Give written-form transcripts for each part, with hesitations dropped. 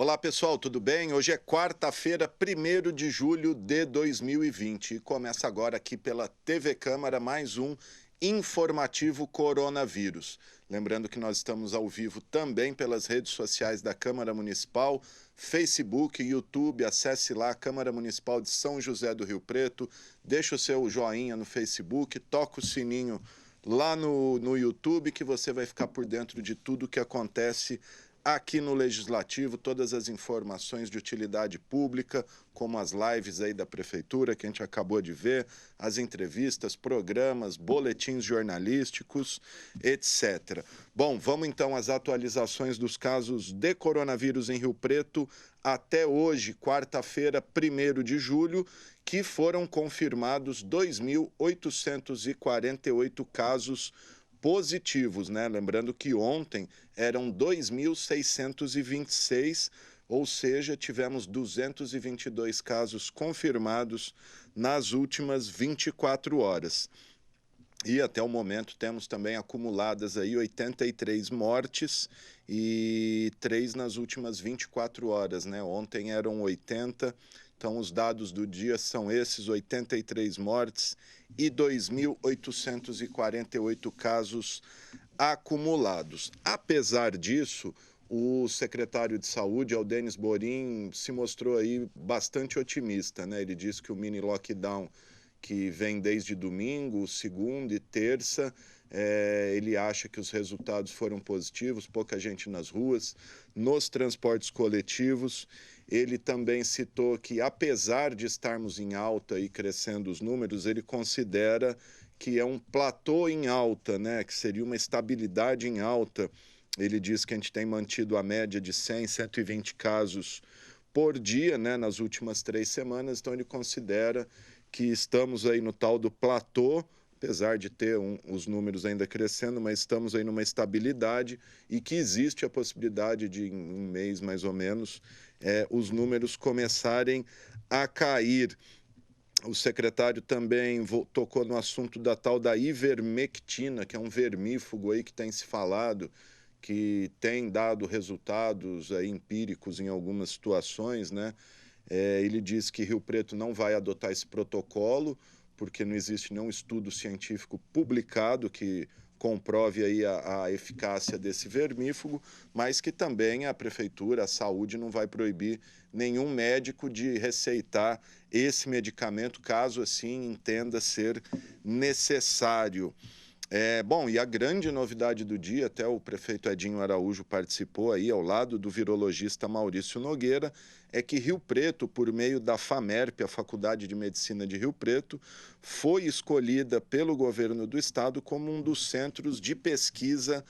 Olá pessoal, tudo bem? Hoje é quarta-feira, 1º de julho de 2020 e começa agora aqui pela TV Câmara mais um informativo coronavírus. Lembrando que nós estamos ao vivo também pelas redes sociais da Câmara Municipal, Facebook, YouTube, acesse lá a Câmara Municipal de São José do Rio Preto, deixa o seu joinha no Facebook, toca o sininho lá no YouTube que você vai ficar por dentro de tudo que acontece aqui no Legislativo, todas as informações de utilidade pública, como as lives aí da Prefeitura, que a gente acabou de ver, as entrevistas, programas, boletins jornalísticos, etc. Bom, vamos então às atualizações dos casos de coronavírus em Rio Preto até hoje, quarta-feira, 1º de julho, que foram confirmados 2.848 casos positivos, né? Lembrando que ontem eram 2.626, ou seja, tivemos 222 casos confirmados nas últimas 24 horas. E até o momento temos também acumuladas aí 83 mortes e 3 nas últimas 24 horas, né? Ontem eram 80, então os dados do dia são esses, 83 mortes e 2.848 casos acumulados. Apesar disso, o secretário de Saúde, Aldenis Borim, se mostrou aí bastante otimista, né? Ele disse que o mini lockdown que vem desde domingo, segunda e terça, ele acha que os resultados foram positivos, pouca gente nas ruas, nos transportes coletivos. Ele também citou que, apesar de estarmos em alta e crescendo os números, ele considera que é um platô em alta, né? Que seria uma estabilidade em alta. Ele diz que a gente tem mantido a média de 100, 120 casos por dia, né, nas últimas 3 semanas, então ele considera que estamos aí no tal do platô, apesar de ter os números ainda crescendo, mas estamos aí numa estabilidade e que existe a possibilidade de, em um mês mais ou menos, os números começarem a cair. O secretário também tocou no assunto da tal da ivermectina, que é um vermífugo aí que tem se falado, que tem dado resultados aí empíricos em algumas situações, né? Ele diz que Rio Preto não vai adotar esse protocolo, porque não existe nenhum estudo científico publicado que comprove aí a eficácia desse vermífugo, mas que também a Prefeitura, a Saúde, não vai proibir nenhum médico de receitar esse medicamento, caso assim entenda ser necessário. Bom, e a grande novidade do dia, até o prefeito Edinho Araújo participou aí ao lado do virologista Maurício Nogueira, é que Rio Preto, por meio da FAMERP, a Faculdade de Medicina de Rio Preto, foi escolhida pelo governo do estado como um dos centros de pesquisa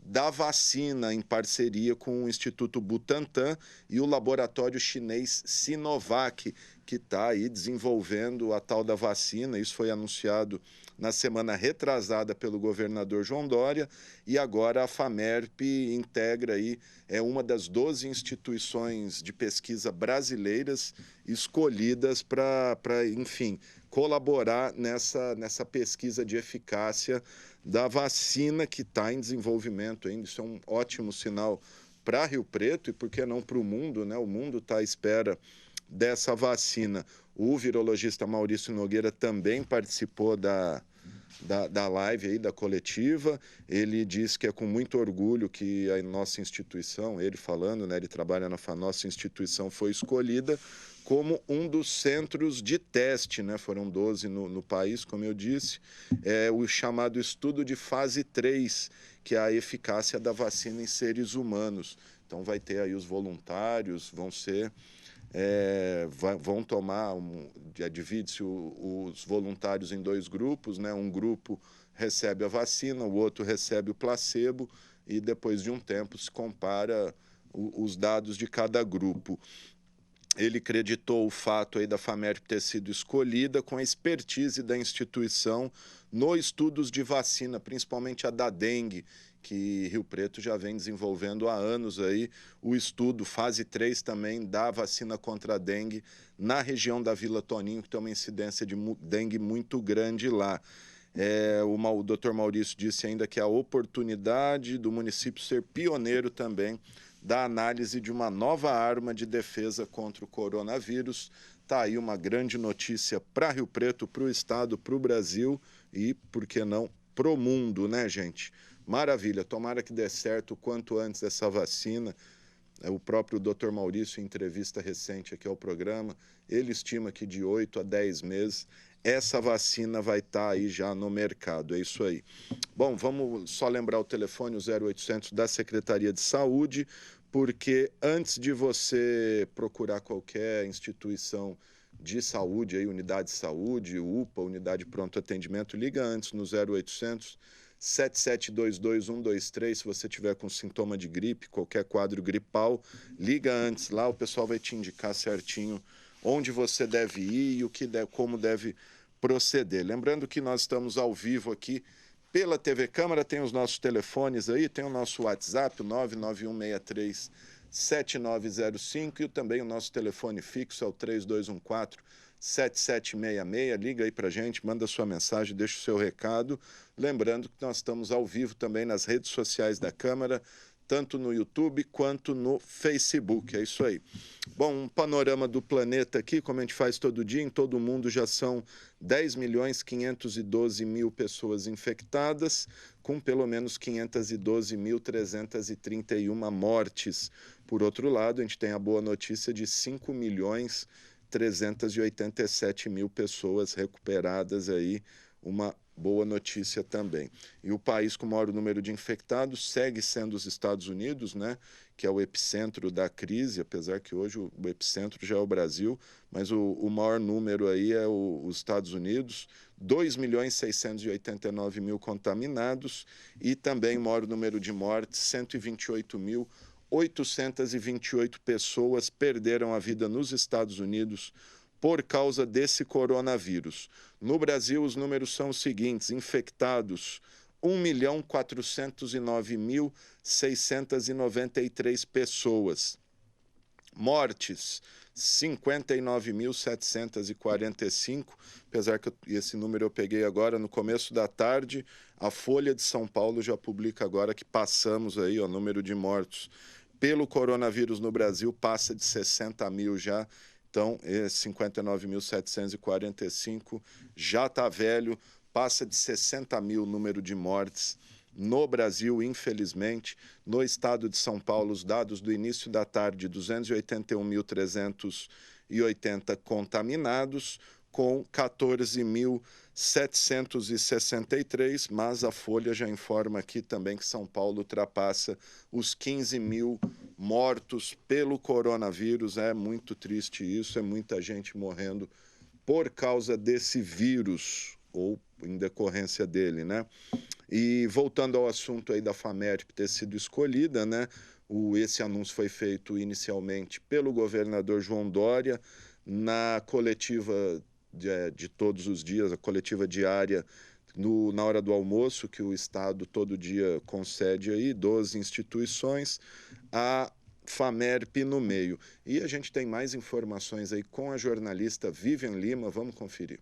da vacina, em parceria com o Instituto Butantan e o laboratório chinês Sinovac, que está aí desenvolvendo a tal da vacina. Isso foi anunciado na semana retrasada pelo governador João Dória, e agora a FAMERP integra aí, uma das 12 instituições de pesquisa brasileiras escolhidas para, enfim, colaborar nessa pesquisa de eficácia da vacina que está em desenvolvimento ainda. Isso é um ótimo sinal para Rio Preto e, por que não, para o mundo, né? O mundo está à espera dessa vacina. O virologista Maurício Nogueira também participou da live aí, da coletiva. Ele diz que é com muito orgulho que a nossa instituição, ele falando, né, ele trabalha na nossa instituição, foi escolhida como um dos centros de teste, né? Foram 12 no país, como eu disse, o chamado estudo de fase 3, que é a eficácia da vacina em seres humanos. Então vai ter aí os voluntários, vão tomar, divide-se os voluntários em 2 grupos, né? Um grupo recebe a vacina, o outro recebe o placebo, e depois de um tempo se compara os dados de cada grupo. Ele creditou o fato aí da FAMERP ter sido escolhida com a expertise da instituição no estudos de vacina, principalmente a da dengue, que Rio Preto já vem desenvolvendo há anos aí, o estudo fase 3 também da vacina contra a dengue na região da Vila Toninho, que tem uma incidência de dengue muito grande lá. O doutor Maurício disse ainda que a oportunidade do município ser pioneiro também da análise de uma nova arma de defesa contra o coronavírus. Está aí uma grande notícia para Rio Preto, para o estado, para o Brasil e, por que não, para o mundo, né, gente? Maravilha, tomara que dê certo o quanto antes essa vacina. O próprio Dr. Maurício, em entrevista recente aqui ao programa, ele estima que de 8 a 10 meses essa vacina vai estar aí já no mercado. É isso aí. Bom, vamos só lembrar o telefone, o 0800 da Secretaria de Saúde, porque antes de você procurar qualquer instituição de saúde, aí, unidade de saúde, UPA, unidade de pronto atendimento, liga antes no 0800 7722 se você tiver com sintoma de gripe, qualquer quadro gripal, liga antes lá, o pessoal vai te indicar certinho onde você deve ir e como deve proceder. Lembrando que nós estamos ao vivo aqui pela TV Câmara, tem os nossos telefones aí, tem o nosso WhatsApp, o 991637905 e também o nosso telefone fixo é o 3214-7766. Liga aí pra gente, manda sua mensagem, deixa o seu recado. Lembrando que nós estamos ao vivo também nas redes sociais da Câmara, tanto no YouTube quanto no Facebook. É isso aí. Bom, um panorama do planeta aqui, como a gente faz todo dia, em todo o mundo já são 10.512.000 pessoas infectadas, com pelo menos 512.331 mortes. Por outro lado, a gente tem a boa notícia de 5.387.000 pessoas recuperadas aí, uma boa notícia também. E o país com o maior número de infectados segue sendo os Estados Unidos, né? Que é o epicentro da crise, apesar que hoje o epicentro já é o Brasil, mas o maior número aí é os Estados Unidos, 2.689.000 contaminados e também o maior número de mortes, 128.828 pessoas perderam a vida nos Estados Unidos por causa desse coronavírus. No Brasil, os números são os seguintes: infectados, 1.409.693 pessoas. Mortes, 59.745, apesar que esse número eu peguei agora no começo da tarde. A Folha de São Paulo já publica agora que passamos aí, o número de mortos pelo coronavírus no Brasil passa de 60 mil já. Então, 59.745 já está velho, passa de 60 mil o número de mortes no Brasil, infelizmente. No estado de São Paulo, os dados do início da tarde, 281.380 contaminados, com 14.763, mas a Folha já informa aqui também que São Paulo ultrapassa os 15 mil mortos pelo coronavírus. É muito triste isso, é muita gente morrendo por causa desse vírus, ou em decorrência dele, né? E voltando ao assunto aí da FAMERP ter sido escolhida, né? Esse anúncio foi feito inicialmente pelo governador João Dória na coletiva de todos os dias, a coletiva diária na hora do almoço, que o Estado todo dia concede aí, 12 instituições, a FAMERP no meio. E a gente tem mais informações aí com a jornalista Vivian Lima, vamos conferir.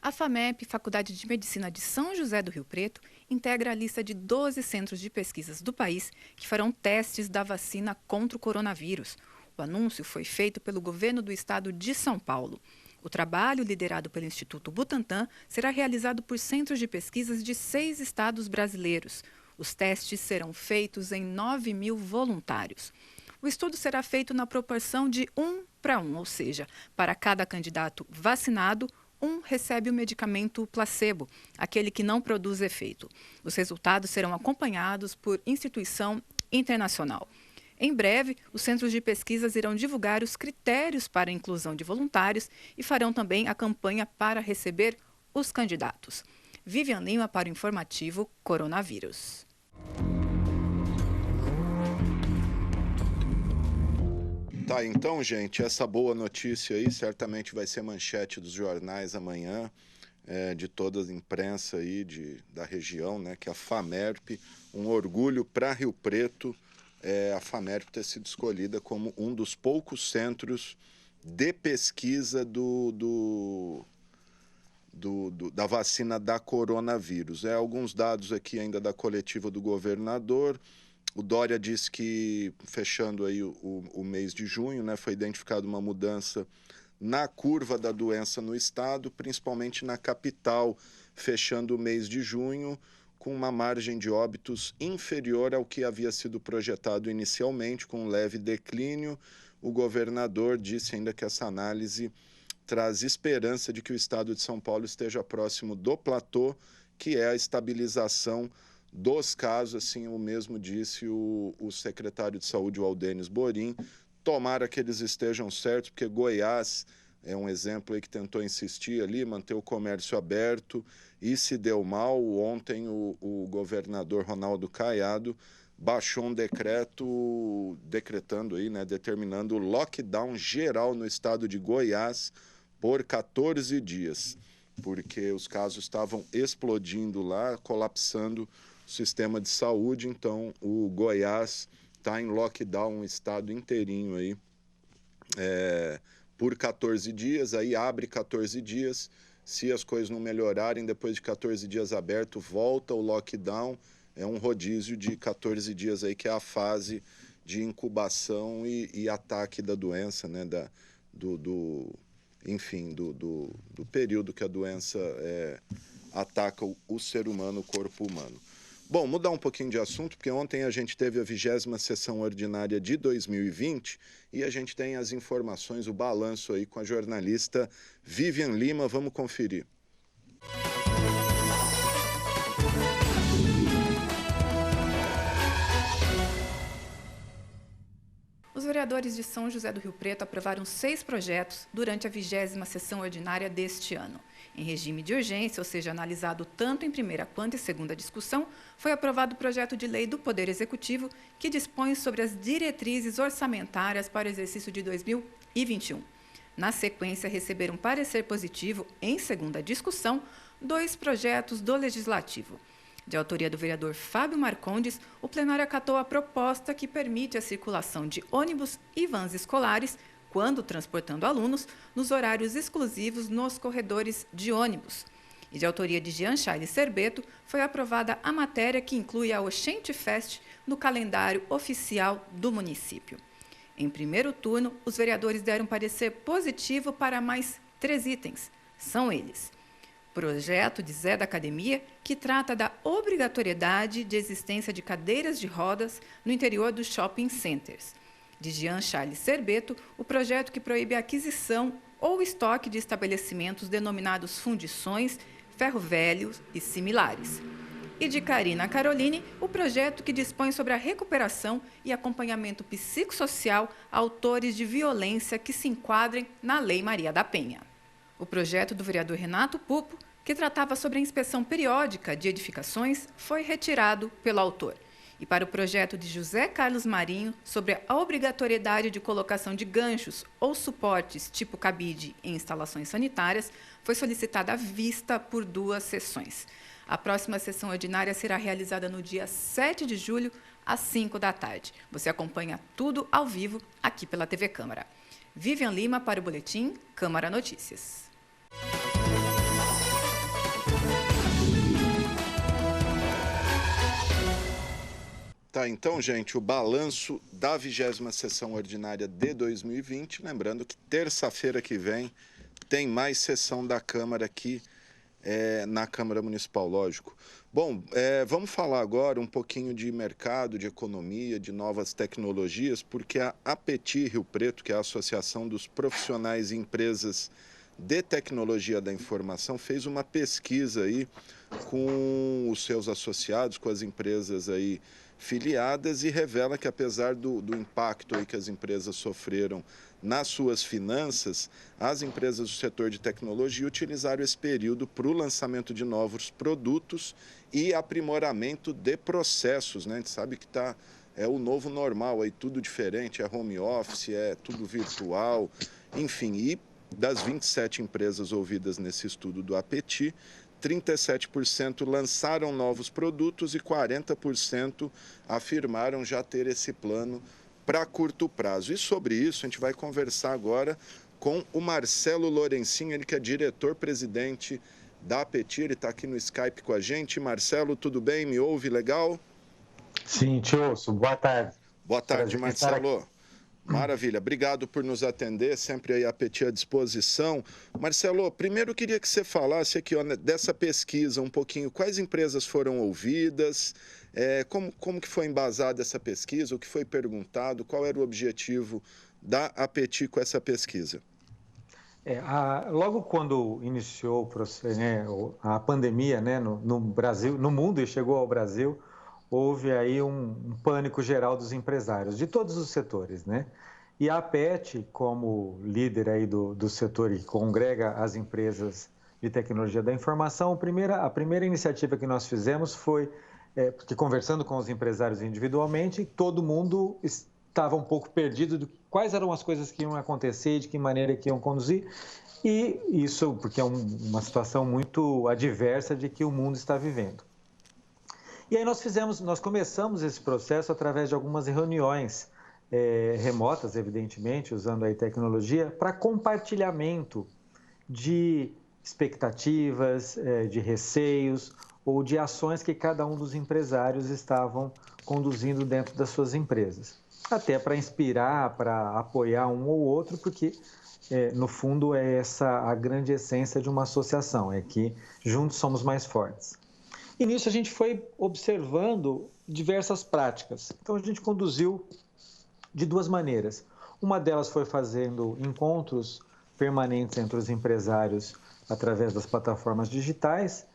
A FAMEP, Faculdade de Medicina de São José do Rio Preto, integra a lista de 12 centros de pesquisas do país que farão testes da vacina contra o coronavírus. O anúncio foi feito pelo governo do estado de São Paulo. O trabalho, liderado pelo Instituto Butantan, será realizado por centros de pesquisas de 6 estados brasileiros. Os testes serão feitos em 9.000 voluntários. O estudo será feito na proporção de 1:1, ou seja, para cada candidato vacinado, um recebe o medicamento placebo, aquele que não produz efeito. Os resultados serão acompanhados por instituição internacional. Em breve, os centros de pesquisas irão divulgar os critérios para a inclusão de voluntários e farão também a campanha para receber os candidatos. Vivian Lima para o informativo Coronavírus. Tá, então, gente, essa boa notícia aí certamente vai ser manchete dos jornais amanhã, de toda a imprensa aí da região, né, que é a FAMERP, um orgulho para Rio Preto, a FAMERP ter sido escolhida como um dos poucos centros de pesquisa do da vacina da coronavírus. Alguns dados aqui ainda da coletiva do governador. O Dória disse que, fechando aí o mês de junho, né, foi identificada uma mudança na curva da doença no estado, principalmente na capital, fechando o mês de junho com uma margem de óbitos inferior ao que havia sido projetado inicialmente, com um leve declínio. O governador disse ainda que essa análise traz esperança de que o estado de São Paulo esteja próximo do platô, que é a estabilização dos casos, assim o mesmo disse o secretário de Saúde, o Aldênis Borim. Tomara que eles estejam certos, porque Goiás é um exemplo aí que tentou insistir ali, manter o comércio aberto e se deu mal. Ontem o governador Ronaldo Caiado baixou um decreto decretando aí, né, determinando o lockdown geral no estado de Goiás por 14 dias, porque os casos estavam explodindo lá, colapsando o sistema de saúde. Então o Goiás está em lockdown, um estado inteirinho aí, por 14 dias, aí abre 14 dias, se as coisas não melhorarem, depois de 14 dias aberto, volta o lockdown, é um rodízio de 14 dias aí, que é a fase de incubação e ataque da doença, né, do período que a doença ataca o ser humano, o corpo humano. Bom, mudar um pouquinho de assunto, porque ontem a gente teve a 20ª sessão ordinária de 2020 e a gente tem as informações, o balanço aí com a jornalista Vivian Lima. Vamos conferir. Os vereadores de São José do Rio Preto aprovaram 6 projetos durante a 20ª sessão ordinária deste ano. Em regime de urgência, ou seja, analisado tanto em primeira quanto em segunda discussão, foi aprovado o projeto de lei do Poder Executivo que dispõe sobre as diretrizes orçamentárias para o exercício de 2021. Na sequência, receberam parecer positivo, em segunda discussão, 2 projetos do Legislativo. De autoria do vereador Fábio Marcondes, o plenário acatou a proposta que permite a circulação de ônibus e vans escolares, quando transportando alunos, nos horários exclusivos nos corredores de ônibus. E de autoria de Jean Charles Serbeto, foi aprovada a matéria que inclui a Oxente Fest no calendário oficial do município. Em primeiro turno, os vereadores deram parecer positivo para mais 3 itens. São eles: projeto de Zé da Academia, que trata da obrigatoriedade de existência de cadeiras de rodas no interior dos shopping centers. De Jean Charles Serbeto, o projeto que proíbe a aquisição ou estoque de estabelecimentos denominados fundições, ferro-velhos e similares. E de Karina Caroline, o projeto que dispõe sobre a recuperação e acompanhamento psicossocial a autores de violência que se enquadrem na Lei Maria da Penha. O projeto do vereador Renato Pupo, que tratava sobre a inspeção periódica de edificações, foi retirado pelo autor. E para o projeto de José Carlos Marinho sobre a obrigatoriedade de colocação de ganchos ou suportes tipo cabide em instalações sanitárias, foi solicitada a vista por 2 sessões. A próxima sessão ordinária será realizada no dia 7 de julho, às 5 da tarde. Você acompanha tudo ao vivo aqui pela TV Câmara. Vivian Lima para o Boletim Câmara Notícias. Tá, então, gente, o balanço da 20ª sessão ordinária de 2020. Lembrando que terça-feira que vem tem mais sessão da Câmara aqui na Câmara Municipal, lógico. Bom, vamos falar agora um pouquinho de mercado, de economia, de novas tecnologias, porque a APETI Rio Preto, que é a Associação dos Profissionais e Empresas de Tecnologia da Informação, fez uma pesquisa aí com os seus associados, com as empresas aí filiadas, e revela que, apesar do impacto aí que as empresas sofreram nas suas finanças, as empresas do setor de tecnologia utilizaram esse período para o lançamento de novos produtos e aprimoramento de processos, né? A gente sabe que é o novo normal, aí tudo diferente, é home office, é tudo virtual, enfim. E das 27 empresas ouvidas nesse estudo do APETI, 37% lançaram novos produtos e 40% afirmaram já ter esse plano para curto prazo. E sobre isso a gente vai conversar agora com o Marcelo Lourencinho, ele que é diretor-presidente da Apeti, ele está aqui no Skype com a gente. Marcelo, tudo bem? Me ouve legal? Sim, te ouço. Boa tarde. Boa tarde, Marcelo. Maravilha, obrigado por nos atender, sempre aí a Apeti à disposição. Marcelo, primeiro eu queria que você falasse aqui dessa pesquisa um pouquinho, quais empresas foram ouvidas, como que foi embasada essa pesquisa, o que foi perguntado, qual era o objetivo da Apeti com essa pesquisa? Logo quando iniciou o processo, a pandemia, no Brasil, no mundo e chegou ao Brasil, houve aí um pânico geral dos empresários, de todos os setores, né? E a Apeti, como líder aí do setor e congrega as empresas de tecnologia da informação, a primeira iniciativa que nós fizemos foi, porque conversando com os empresários individualmente, todo mundo estava um pouco perdido de quais eram as coisas que iam acontecer, de que maneira que iam conduzir, e isso porque é uma situação muito adversa de que o mundo está vivendo. E aí nós começamos esse processo através de algumas reuniões remotas, evidentemente, usando aí tecnologia, para compartilhamento de expectativas, de receios ou de ações que cada um dos empresários estavam conduzindo dentro das suas empresas. Até para inspirar, para apoiar um ou outro, porque no fundo é essa a grande essência de uma associação, é que juntos somos mais fortes. E nisso a gente foi observando diversas práticas. Então a gente conduziu de duas maneiras. Uma delas foi fazendo encontros permanentes entre os empresários através das plataformas digitais,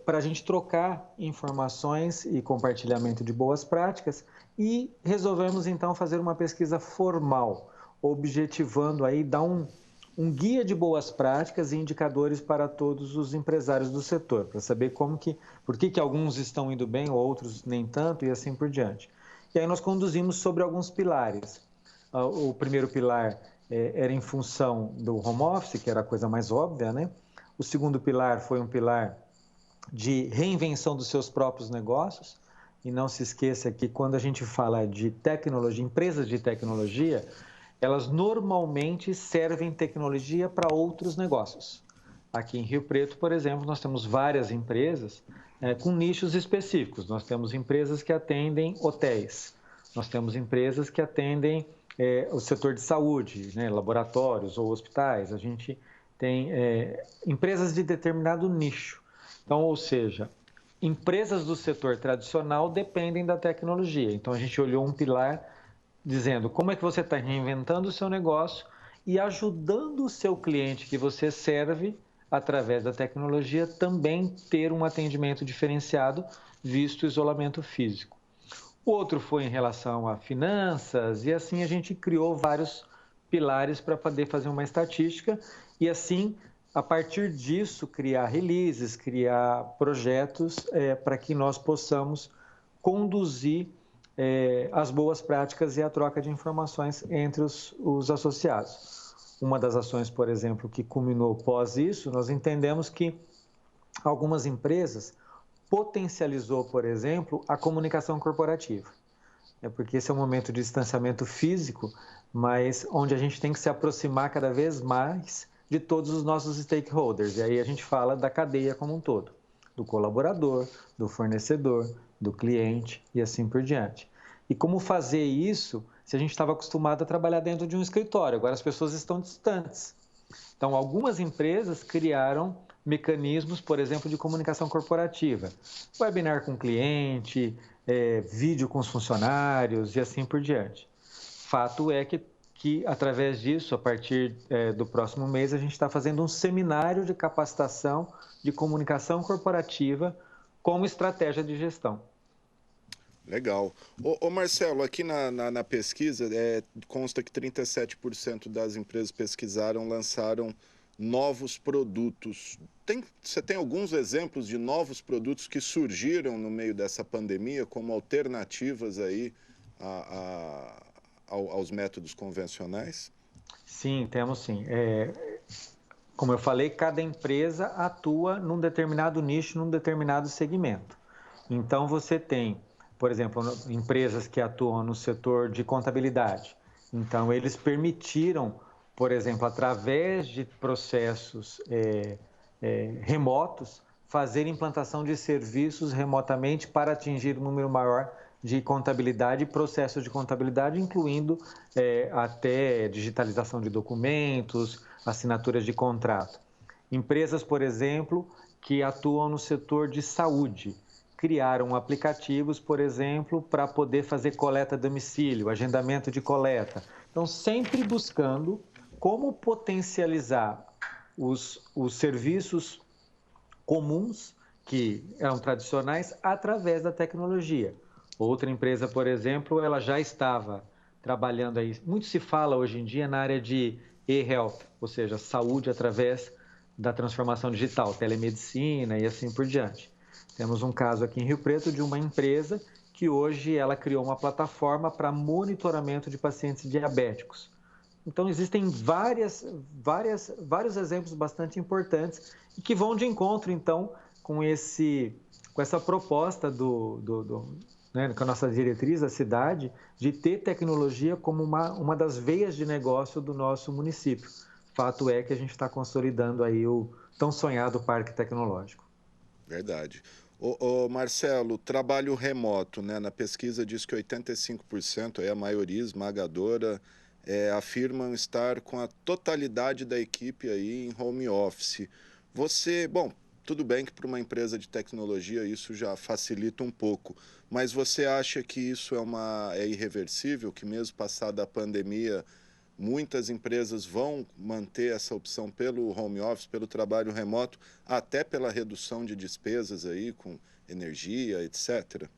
para a gente trocar informações e compartilhamento de boas práticas, e resolvemos então fazer uma pesquisa formal, objetivando aí dar um guia de boas práticas e indicadores para todos os empresários do setor, para saber por que alguns estão indo bem, outros nem tanto e assim por diante. E aí nós conduzimos sobre alguns pilares. O primeiro pilar era em função do home office, que era a coisa mais óbvia, né? O segundo pilar foi um pilar de reinvenção dos seus próprios negócios. E não se esqueça que quando a gente fala de tecnologia, empresas de tecnologia, elas normalmente servem tecnologia para outros negócios. Aqui em Rio Preto, por exemplo, nós temos várias empresas com nichos específicos. Nós temos empresas que atendem hotéis, nós temos empresas que atendem o setor de saúde, né, laboratórios ou hospitais. A gente tem empresas de determinado nicho. Então, ou seja, empresas do setor tradicional dependem da tecnologia. Então, a gente olhou um pilar dizendo como é que você está reinventando o seu negócio e ajudando o seu cliente que você serve, através da tecnologia, também ter um atendimento diferenciado, visto o isolamento físico. O outro foi em relação a finanças, e assim a gente criou vários pilares para poder fazer uma estatística e assim, a partir disso, criar releases, criar projetos para que nós possamos conduzir as boas práticas e a troca de informações entre os associados. Uma das ações, por exemplo, que culminou pós isso, nós entendemos que algumas empresas potencializou, por exemplo, a comunicação corporativa. Porque esse é um momento de distanciamento físico, mas onde a gente tem que se aproximar cada vez mais de todos os nossos stakeholders. E aí a gente fala da cadeia como um todo, do colaborador, do fornecedor, do cliente e assim por diante. E como fazer isso se a gente estava acostumado a trabalhar dentro de um escritório? Agora as pessoas estão distantes. Então, algumas empresas criaram mecanismos, por exemplo, de comunicação corporativa. Webinar com cliente, vídeo com os funcionários e assim por diante. Fato é que através disso, a partir do próximo mês, a gente está fazendo um seminário de capacitação de comunicação corporativa como estratégia de gestão. Legal. Ô Marcelo, aqui na pesquisa consta que 37% das empresas pesquisaram lançaram novos produtos. Você tem alguns exemplos de novos produtos que surgiram no meio dessa pandemia como alternativas aí aos métodos convencionais? Sim, temos sim. Como eu falei, cada empresa atua num determinado nicho, num determinado segmento. Então, você tem, por exemplo, empresas que atuam no setor de contabilidade. Então, eles permitiram, por exemplo, através de processos remotos, fazer implantação de serviços remotamente para atingir um número maior de contabilidade e processos de contabilidade, incluindo até digitalização de documentos, assinaturas de contrato. Empresas, por exemplo, que atuam no setor de saúde, criaram aplicativos, por exemplo, para poder fazer coleta a domicílio, agendamento de coleta. Então, sempre buscando como potencializar os serviços comuns, que eram tradicionais, através da tecnologia. Outra empresa, por exemplo, ela já estava trabalhando aí, muito se fala hoje em dia na área de e-health, ou seja, saúde através da transformação digital, telemedicina e assim por diante. Temos um caso aqui em Rio Preto de uma empresa que hoje ela criou uma plataforma para monitoramento de pacientes diabéticos. Então, existem vários exemplos bastante importantes e que vão de encontro, então, com essa proposta né, com a nossa diretriz da cidade, de ter tecnologia como uma das veias de negócio do nosso município. Fato é que a gente está consolidando aí o tão sonhado parque tecnológico. Verdade. Marcelo, trabalho remoto, né? Na pesquisa diz que 85%, a maioria esmagadora, afirmam estar com a totalidade da equipe aí em home office. Bom, tudo bem que para uma empresa de tecnologia isso já facilita um pouco, mas você acha que isso é irreversível, que mesmo passada a pandemia, muitas empresas vão manter essa opção pelo home office, pelo trabalho remoto, até pela redução de despesas aí com energia, etc.?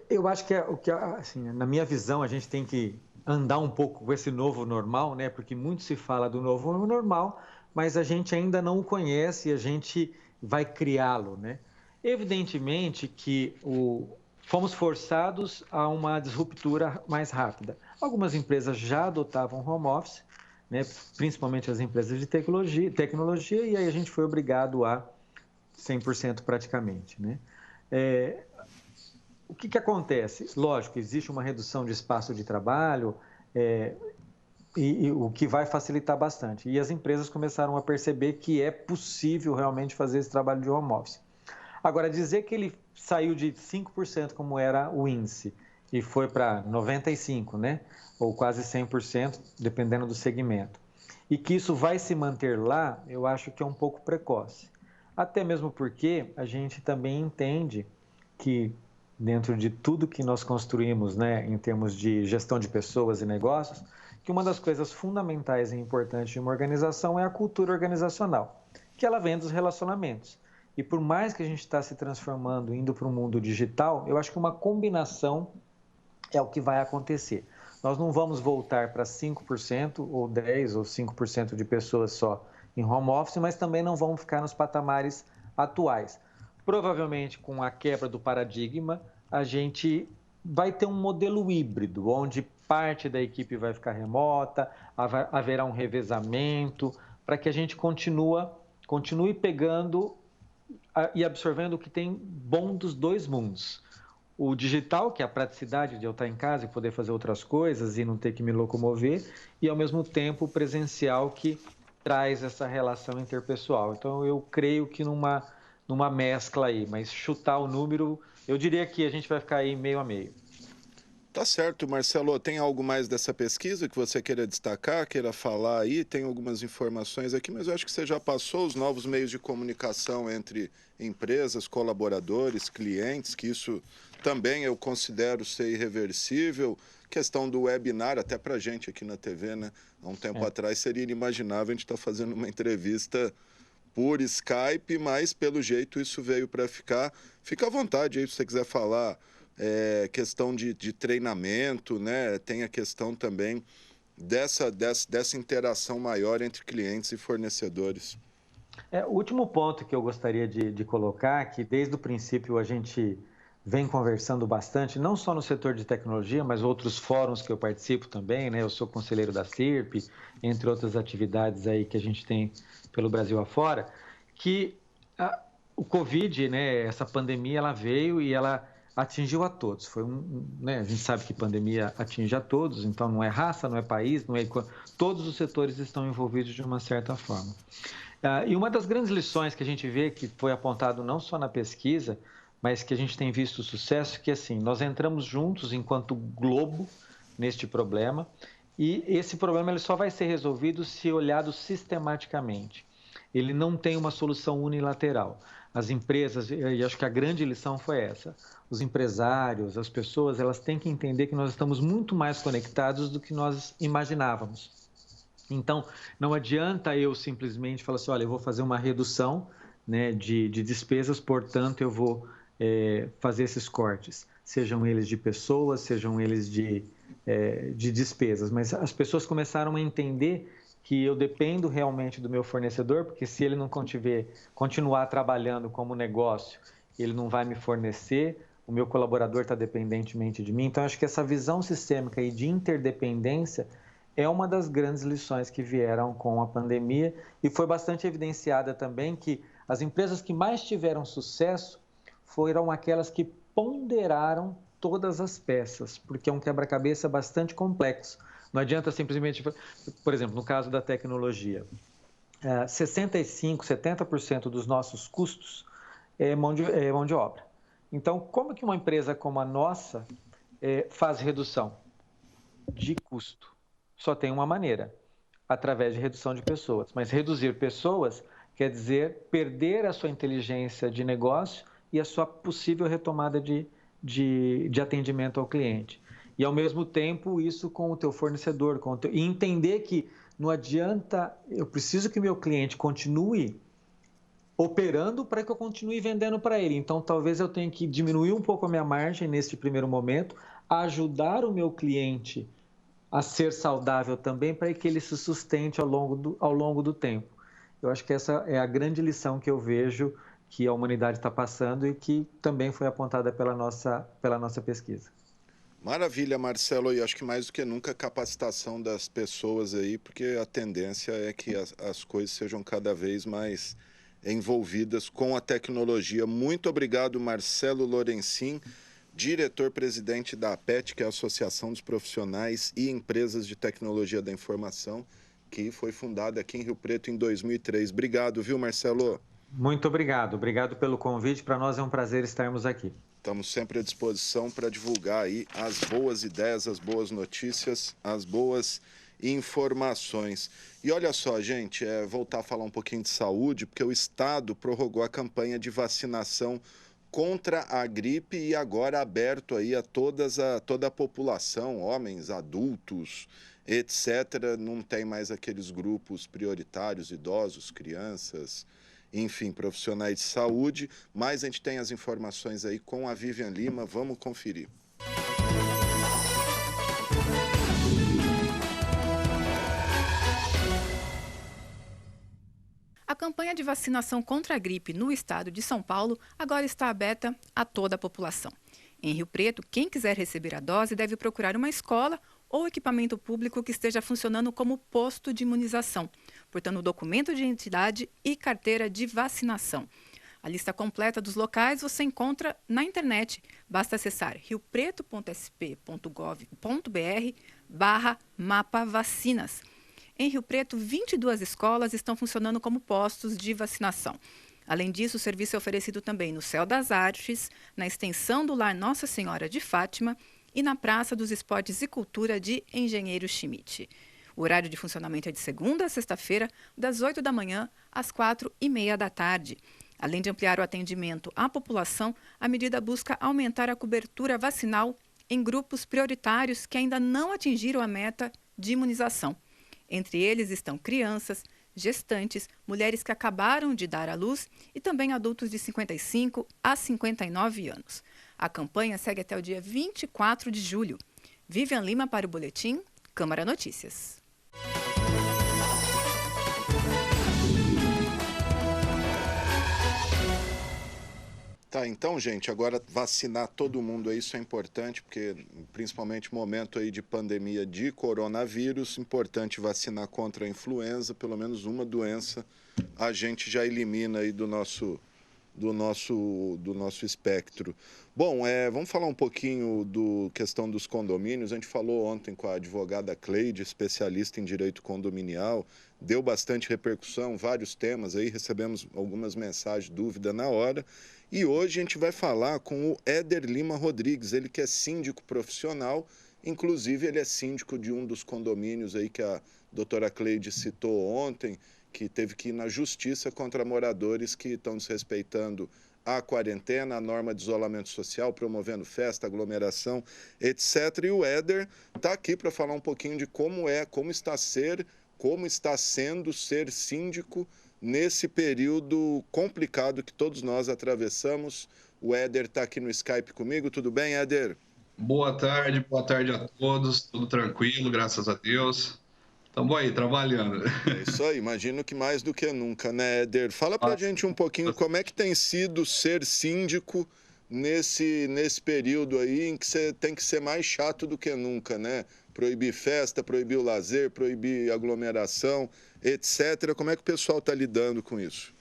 Eu acho que assim, na minha visão, a gente tem que andar um pouco com esse novo normal, né? Porque muito se fala do novo normal, mas a gente ainda não o conhece e a gente vai criá-lo, né? Evidentemente que fomos forçados a uma disruptura mais rápida. Algumas empresas já adotavam home office, né? Principalmente as empresas de tecnologia, e aí a gente foi obrigado a 100% praticamente, né? O que acontece? Lógico, existe uma redução de espaço de trabalho, e o que vai facilitar bastante. E as empresas começaram a perceber que é possível realmente fazer esse trabalho de home office. Agora, dizer que ele saiu de 5%, como era o índice, e foi para 95%, né? Ou quase 100%, dependendo do segmento, e que isso vai se manter lá, eu acho que é um pouco precoce. Até mesmo porque a gente também entende que, dentro de tudo que nós construímos, né, em termos de gestão de pessoas e negócios, que uma das coisas fundamentais e importantes de uma organização é a cultura organizacional, que ela vem dos relacionamentos. E por mais que a gente está se transformando, indo para o mundo digital, eu acho que uma combinação é o que vai acontecer. Nós não vamos voltar para 5% ou 10% ou 5% de pessoas só em home office, mas também não vamos ficar nos patamares atuais. Provavelmente, com a quebra do paradigma, a gente vai ter um modelo híbrido, onde parte da equipe vai ficar remota, haverá um revezamento, para que a gente continue pegando e absorvendo o que tem bom dos dois mundos. O digital, que é a praticidade de eu estar em casa e poder fazer outras coisas e não ter que me locomover, e ao mesmo tempo o presencial, que traz essa relação interpessoal. Então eu creio que numa mescla aí, mas chutar o número, eu diria que a gente vai ficar aí meio a meio. Tá certo, Marcelo. Tem algo mais dessa pesquisa que você queira destacar, queira falar aí? Tem algumas informações aqui, mas eu acho que você já passou os novos meios de comunicação entre empresas, colaboradores, clientes, que isso também eu considero ser irreversível. Questão do webinar, até para a gente aqui na TV, né? Há um tempo atrás seria inimaginável a gente estar fazendo uma entrevista por Skype, mas pelo jeito isso veio para ficar. Fica à vontade aí se você quiser falar. Questão de treinamento, né? Tem a questão também dessa interação maior entre clientes e fornecedores. O último ponto que eu gostaria de colocar, que desde o princípio a gente vem conversando bastante, não só no setor de tecnologia, mas outros fóruns que eu participo também, né? Eu sou conselheiro da CIRP, entre outras atividades aí que a gente tem pelo Brasil afora, que o Covid, né? Essa pandemia, ela veio e ela atingiu a todos. Né? A gente sabe que pandemia atinge a todos, então não é raça, não é país, não é todos os setores estão envolvidos de uma certa forma. E uma das grandes lições que a gente vê, que foi apontado não só na pesquisa, mas que a gente tem visto sucesso, que assim, nós entramos juntos enquanto globo neste problema, e esse problema ele só vai ser resolvido se olhado sistematicamente. Ele não tem uma solução unilateral. As empresas, e acho que a grande lição foi essa, os empresários, as pessoas, elas têm que entender que nós estamos muito mais conectados do que nós imaginávamos. Então, não adianta eu simplesmente falar assim, olha, eu vou fazer uma redução, né, de despesas, portanto, eu vou fazer esses cortes, sejam eles de pessoas, sejam eles de despesas. Mas as pessoas começaram a entender que eu dependo realmente do meu fornecedor, porque se ele não continuar trabalhando como negócio, ele não vai me fornecer, o meu colaborador está dependentemente de mim. Então, acho que essa visão sistêmica e de interdependência é uma das grandes lições que vieram com a pandemia e foi bastante evidenciada também que as empresas que mais tiveram sucesso foram aquelas que ponderaram todas as peças, porque é um quebra-cabeça bastante complexo. Não adianta simplesmente, por exemplo, no caso da tecnologia, 65%, 70% dos nossos custos é mão de obra. Então, como que uma empresa como a nossa faz redução de custo? Só tem uma maneira, através de redução de pessoas. Mas reduzir pessoas quer dizer perder a sua inteligência de negócio e a sua possível retomada de atendimento ao cliente. E, ao mesmo tempo, isso com o teu fornecedor. E entender que não adianta, eu preciso que o meu cliente continue operando para que eu continue vendendo para ele. Então, talvez eu tenha que diminuir um pouco a minha margem nesse primeiro momento, ajudar o meu cliente a ser saudável também para que ele se sustente ao longo do tempo. Eu acho que essa é a grande lição que eu vejo que a humanidade está passando e que também foi apontada pela nossa pesquisa. Maravilha, Marcelo, e acho que mais do que nunca a capacitação das pessoas aí, porque a tendência é que as coisas sejam cada vez mais envolvidas com a tecnologia. Muito obrigado, Marcelo Lorencin, diretor-presidente da APET, que é a Associação dos Profissionais e Empresas de Tecnologia da Informação, que foi fundada aqui em Rio Preto em 2003. Obrigado, viu, Marcelo? Muito obrigado. Obrigado pelo convite. Para nós é um prazer estarmos aqui. Estamos sempre à disposição para divulgar aí as boas ideias, as boas notícias, as boas informações. E olha só, gente, voltar a falar um pouquinho de saúde, porque o Estado prorrogou a campanha de vacinação contra a gripe e agora aberto aí a toda a população, homens, adultos, etc. Não tem mais aqueles grupos prioritários, idosos, crianças, enfim, profissionais de saúde, mas a gente tem as informações aí com a Vivian Lima, vamos conferir. A campanha de vacinação contra a gripe no estado de São Paulo agora está aberta a toda a população. Em Rio Preto, quem quiser receber a dose deve procurar uma escola ou equipamento público que esteja funcionando como posto de imunização, portando documento de identidade e carteira de vacinação. A lista completa dos locais você encontra na internet. Basta acessar riopreto.sp.gov.br/mapavacinas. Em Rio Preto, 22 escolas estão funcionando como postos de vacinação. Além disso, o serviço é oferecido também no Céu das Artes, na extensão do Lar Nossa Senhora de Fátima e na Praça dos Esportes e Cultura de Engenheiro Schmidt. O horário de funcionamento é de segunda a sexta-feira, das 8 da manhã às 4h30 da tarde. Além de ampliar o atendimento à população, a medida busca aumentar a cobertura vacinal em grupos prioritários que ainda não atingiram a meta de imunização. Entre eles estão crianças, gestantes, mulheres que acabaram de dar à luz e também adultos de 55 a 59 anos. A campanha segue até o dia 24 de julho. Vivian Lima para o Boletim Câmara Notícias. Tá, então, gente, agora vacinar todo mundo aí, isso é importante, porque principalmente no momento aí de pandemia de coronavírus, importante vacinar contra a influenza, pelo menos uma doença a gente já elimina aí do nosso do nosso espectro. Bom, vamos falar um pouquinho do questão dos condomínios. A gente falou ontem com a advogada Cleide, especialista em direito condominial, deu bastante repercussão, vários temas aí, recebemos algumas mensagens, dúvida na hora. E hoje a gente vai falar com o Éder Lima Rodrigues, ele que é síndico profissional, inclusive ele é síndico de um dos condomínios aí que a doutora Cleide citou ontem, que teve que ir na justiça contra moradores que estão desrespeitando a quarentena, a norma de isolamento social, promovendo festa, aglomeração, etc. E o Éder está aqui para falar um pouquinho de como está sendo ser síndico nesse período complicado que todos nós atravessamos. O Éder está aqui no Skype comigo. Tudo bem, Éder? Boa tarde a todos. Tudo tranquilo, graças a Deus. Estamos aí, trabalhando. É isso aí, imagino que mais do que nunca, né, Éder? Fala pra gente um pouquinho como é que tem sido ser síndico nesse período aí em que você tem que ser mais chato do que nunca, né? Proibir festa, proibir o lazer, proibir aglomeração, etc. Como é que o pessoal está lidando com isso?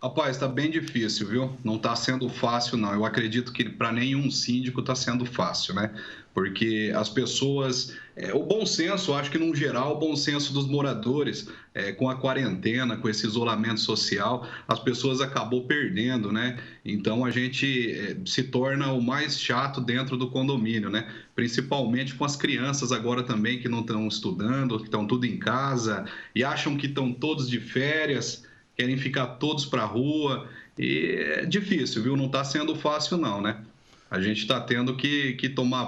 Rapaz, está bem difícil, viu? Não está sendo fácil, não. Eu acredito que para nenhum síndico está sendo fácil, né? Porque as pessoas... o bom senso, acho que, no geral, o bom senso dos moradores, com a quarentena, com esse isolamento social, as pessoas acabou perdendo, né? Então, a gente se torna o mais chato dentro do condomínio, né? Principalmente com as crianças agora também, que não estão estudando, que estão tudo em casa e acham que estão todos de férias, querem ficar todos para a rua, e é difícil, viu? Não está sendo fácil, não, né? A gente está tendo que tomar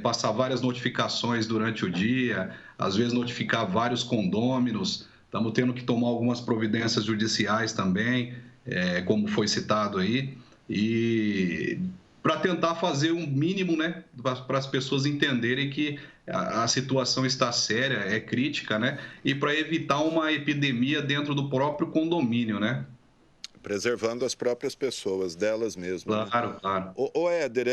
passar várias notificações durante o dia, às vezes notificar vários condôminos, estamos tendo que tomar algumas providências judiciais também, como foi citado aí, e para tentar fazer um mínimo, né, para as pessoas entenderem que a situação está séria, é crítica, né, e para evitar uma epidemia dentro do próprio condomínio, né? Preservando as próprias pessoas, delas mesmas. Claro, né? claro. Ô Éder,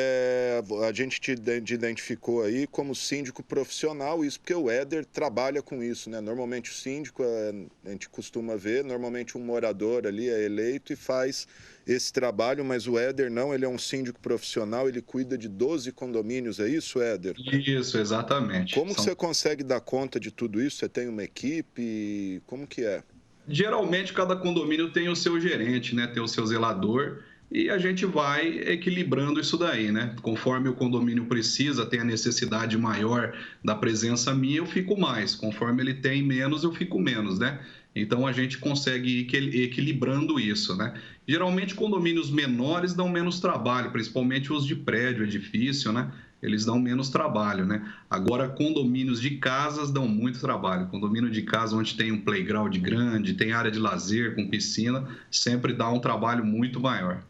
a gente te identificou aí como síndico profissional, isso porque o Éder trabalha com isso, né? Normalmente o síndico, a gente costuma ver, normalmente um morador ali é eleito e faz esse trabalho, mas o Éder não, ele é um síndico profissional, ele cuida de 12 condomínios, é isso, Éder? Isso, exatamente. Como que você consegue dar conta de tudo isso? Você tem uma equipe? Como que é? Geralmente, cada condomínio tem o seu gerente, né? Tem o seu zelador, e a gente vai equilibrando isso daí, né? Conforme o condomínio precisa, tem a necessidade maior da presença minha, eu fico mais. Conforme ele tem menos, eu fico menos, né? Então, a gente consegue ir equilibrando isso, né? Geralmente, condomínios menores dão menos trabalho, principalmente os de prédio, edifício, né? Eles dão menos trabalho, né? Agora, condomínios de casas dão muito trabalho. Condomínio de casa onde tem um playground grande, tem área de lazer com piscina, sempre dá um trabalho muito maior.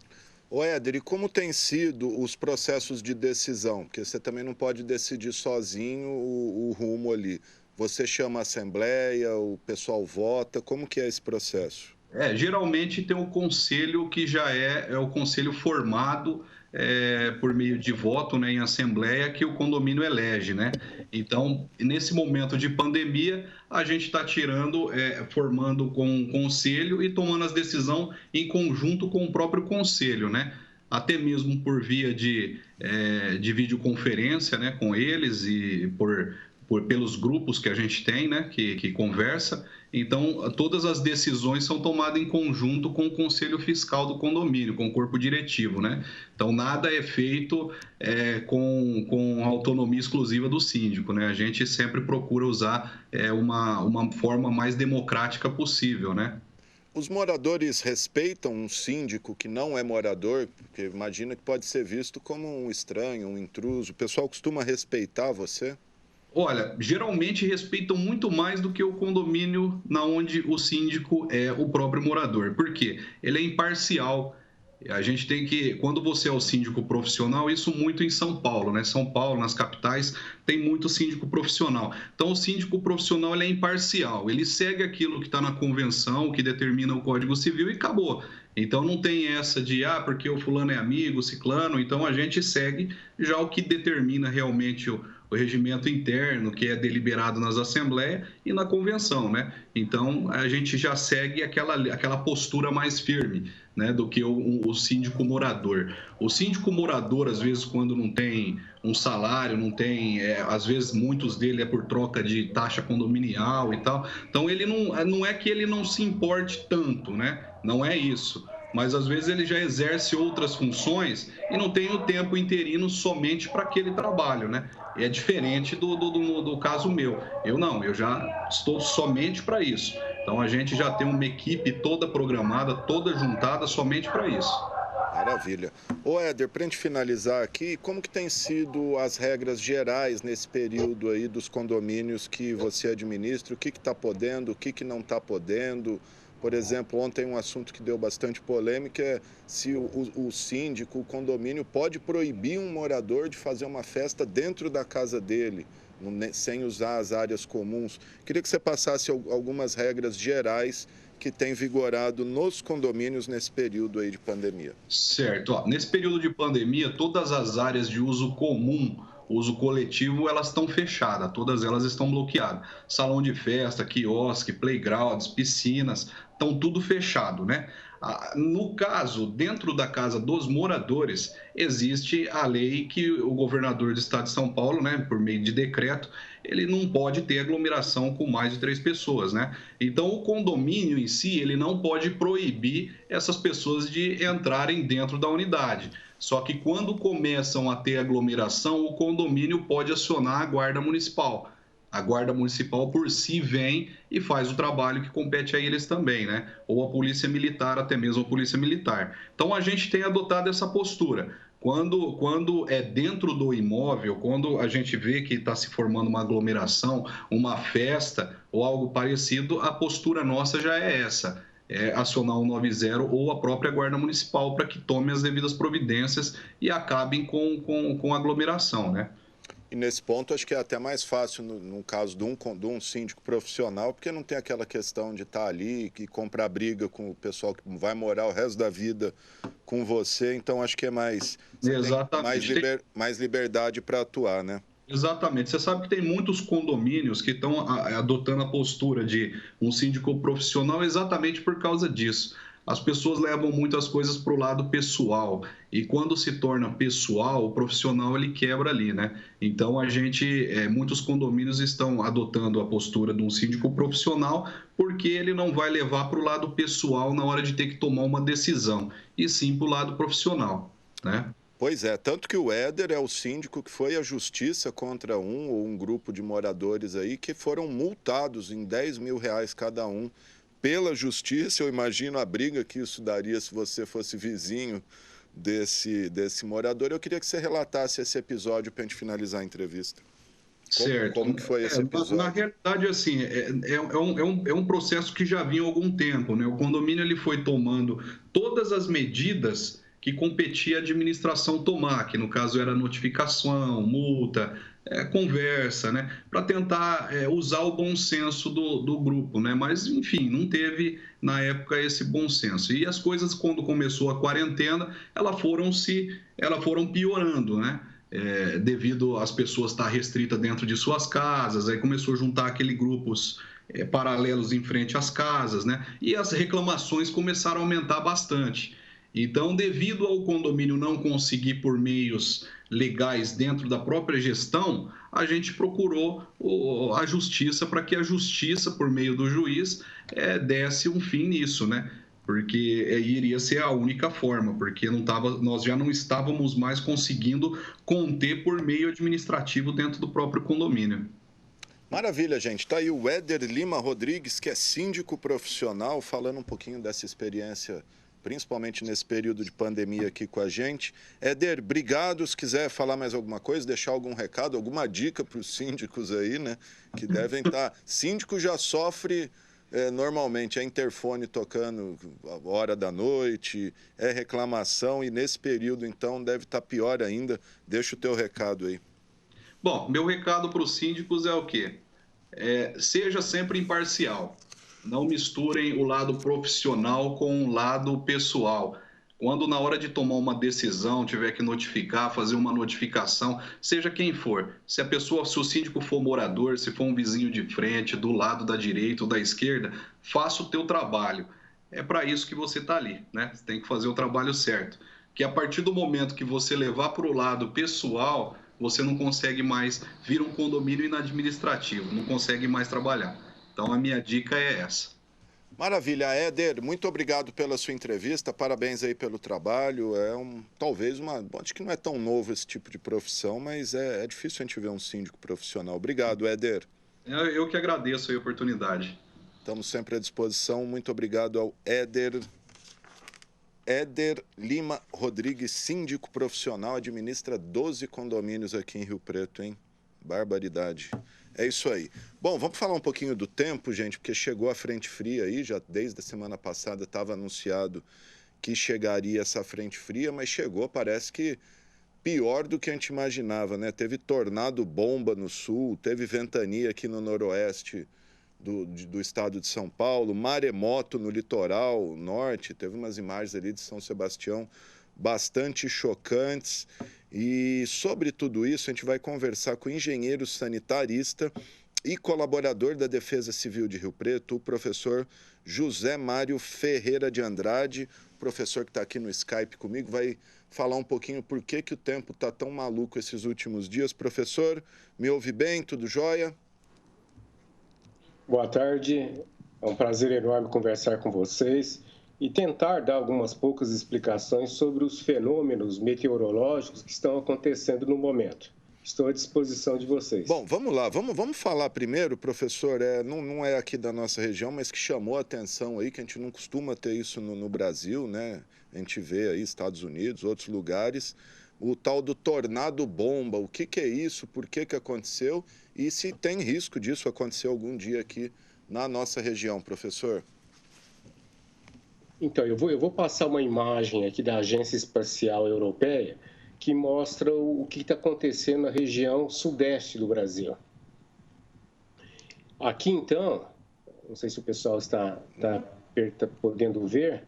Ô Éder, e como tem sido os processos de decisão? Porque você também não pode decidir sozinho o rumo ali. Você chama a assembleia, o pessoal vota, como que é esse processo? Geralmente tem um conselho que já é o conselho formado por meio de voto, né, em assembleia, que o condomínio elege, né? Então, nesse momento de pandemia, a gente está formando com um conselho e tomando as decisões em conjunto com o próprio conselho, né? Até mesmo por via de videoconferência, né, com eles e pelos grupos que a gente tem, né, que conversa. Então, todas as decisões são tomadas em conjunto com o Conselho Fiscal do condomínio, com o corpo diretivo, né? Então, nada é feito com autonomia exclusiva do síndico, né? A gente sempre procura usar uma forma mais democrática possível, né? Os moradores respeitam um síndico que não é morador? Porque imagina que pode ser visto como um estranho, um intruso. O pessoal costuma respeitar você? Olha, geralmente respeitam muito mais do que o condomínio na onde o síndico é o próprio morador. Por quê? Ele é imparcial. A gente tem que, quando você é o síndico profissional, isso muito em São Paulo, né? São Paulo, nas capitais, tem muito síndico profissional. Então, o síndico profissional ele é imparcial. Ele segue aquilo que está na convenção, que determina o Código Civil e acabou. Então, não tem essa de, porque o fulano é amigo, o ciclano. Então, a gente segue já o que determina realmente o regimento interno, que é deliberado nas assembleias e na convenção, né? Então, a gente já segue aquela postura mais firme, né, do que o síndico morador. O síndico morador, às vezes, quando não tem um salário, não tem, às vezes, muitos dele é por troca de taxa condominial e tal. Então, ele não é que ele não se importe tanto, né? Não é isso. Mas às vezes ele já exerce outras funções e não tem o tempo interino somente para aquele trabalho, né? É diferente do caso meu. Eu já estou somente para isso. Então a gente já tem uma equipe toda programada, toda juntada somente para isso. Maravilha. Ô Éder, para a gente finalizar aqui, como que tem sido as regras gerais nesse período aí dos condomínios que você administra? O que está podendo, o que não está podendo? Por exemplo, ontem um assunto que deu bastante polêmica é se o síndico, o condomínio, pode proibir um morador de fazer uma festa dentro da casa dele, sem usar as áreas comuns. Queria que você passasse algumas regras gerais que têm vigorado nos condomínios nesse período aí de pandemia. Certo. Ó, nesse período de pandemia, todas as áreas de uso comum, uso coletivo, elas estão fechadas, todas elas estão bloqueadas. Salão de festa, quiosque, playgrounds, piscinas, estão tudo fechado, né? No caso, dentro da casa dos moradores, existe a lei que o governador do estado de São Paulo, né, por meio de decreto, ele não pode ter aglomeração com mais de 3 pessoas, né? Então, o condomínio em si, ele não pode proibir essas pessoas de entrarem dentro da unidade. Só que quando começam a ter aglomeração, o condomínio pode acionar a guarda municipal. A guarda municipal por si vem e faz o trabalho que compete a eles também, né? Ou a polícia militar, até mesmo a polícia militar. Então a gente tem adotado essa postura. Quando é dentro do imóvel, quando a gente vê que está se formando uma aglomeração, uma festa ou algo parecido, a postura nossa já é essa. É acionar o 90 ou a própria Guarda Municipal para que tome as devidas providências e acabem com a aglomeração, né? E nesse ponto, acho que é até mais fácil no caso de um síndico profissional, porque não tem aquela questão de estar ali e comprar briga com o pessoal que vai morar o resto da vida com você. Então, acho que é mais, mais liberdade para atuar, né? Exatamente. Você sabe que tem muitos condomínios que estão adotando a postura de um síndico profissional exatamente por causa disso. As pessoas levam muitas coisas para o lado pessoal e quando se torna pessoal, o profissional ele quebra ali, né? Então muitos condomínios estão adotando a postura de um síndico profissional porque ele não vai levar para o lado pessoal na hora de ter que tomar uma decisão e sim para o lado profissional, né? Pois é, tanto que o Éder é o síndico que foi à justiça contra um ou um grupo de moradores aí que foram multados em R$10 mil cada um pela justiça. Eu imagino a briga que isso daria se você fosse vizinho desse morador. Eu queria que você relatasse esse episódio para a gente finalizar a entrevista. Certo. Como que foi esse episódio? Na realidade, assim, é um processo que já vinha há algum tempo, né? O condomínio ele foi tomando todas as medidas que competia a administração tomar, que no caso era notificação, multa, conversa, né? Para tentar usar o bom senso do grupo, né? Mas, enfim, não teve na época esse bom senso. E as coisas, quando começou a quarentena, elas foram piorando, né? Devido às pessoas estar restritas dentro de suas casas, aí começou a juntar aqueles grupos paralelos em frente às casas, né? E as reclamações começaram a aumentar bastante. Então, devido ao condomínio não conseguir por meios legais dentro da própria gestão, a gente procurou a justiça para que a justiça, por meio do juiz, desse um fim nisso, né? Porque iria ser a única forma, porque nós já não estávamos mais conseguindo conter por meio administrativo dentro do próprio condomínio. Maravilha, gente. Está aí o Éder Lima Rodrigues, que é síndico profissional, falando um pouquinho dessa experiência, principalmente nesse período de pandemia aqui com a gente. Éder, obrigado. Se quiser falar mais alguma coisa, deixar algum recado, alguma dica para os síndicos aí, né? Que devem estar... Síndico já sofre... normalmente é interfone tocando a hora da noite, é reclamação e nesse período então deve estar pior ainda. Deixa o teu recado aí. Bom, meu recado para os síndicos é o quê? Seja sempre imparcial. Não misturem o lado profissional com o lado pessoal. Quando na hora de tomar uma decisão, tiver que notificar, fazer uma notificação, seja quem for, se a pessoa, se o síndico for morador, se for um vizinho de frente, do lado da direita ou da esquerda, faça o teu trabalho. É para isso que você está ali, né? Você tem que fazer o trabalho certo. Que a partir do momento que você levar para o lado pessoal, você não consegue mais vir um condomínio inadministrativo, não consegue mais trabalhar. Então a minha dica é essa. Maravilha, Éder, muito obrigado pela sua entrevista, parabéns aí pelo trabalho. Talvez bom, acho que não é tão novo esse tipo de profissão, mas é difícil a gente ver um síndico profissional. Obrigado, Éder. Eu que agradeço a oportunidade. Estamos sempre à disposição. Muito obrigado ao Éder Lima Rodrigues, síndico profissional, administra 12 condomínios aqui em Rio Preto, hein? Barbaridade. É isso aí. Bom, vamos falar um pouquinho do tempo, gente, porque chegou a frente fria aí, já desde a semana passada estava anunciado que chegaria essa frente fria, mas chegou, parece que pior do que a gente imaginava, né? Teve tornado bomba no sul, teve ventania aqui no noroeste do estado de São Paulo, maremoto no litoral norte, teve umas imagens ali de São Sebastião bastante chocantes. E sobre tudo isso, a gente vai conversar com o engenheiro sanitarista e colaborador da Defesa Civil de Rio Preto, o professor José Mário Ferreira de Andrade, professor que está aqui no Skype comigo, vai falar um pouquinho por que o tempo está tão maluco esses últimos dias. Professor, me ouve bem? Tudo jóia? Boa tarde, é um prazer enorme conversar com vocês e tentar dar algumas poucas explicações sobre os fenômenos meteorológicos que estão acontecendo no momento. Estou à disposição de vocês. Bom, vamos lá, vamos falar primeiro, professor, não é aqui da nossa região, mas que chamou a atenção aí, que a gente não costuma ter isso no Brasil, né? A gente vê aí Estados Unidos, outros lugares, o tal do tornado bomba. O que é isso, por que aconteceu e se tem risco disso acontecer algum dia aqui na nossa região, professor? Então, eu vou passar uma imagem aqui da Agência Espacial Europeia que mostra o que está acontecendo na região sudeste do Brasil. Aqui, então, não sei se o pessoal está podendo ver,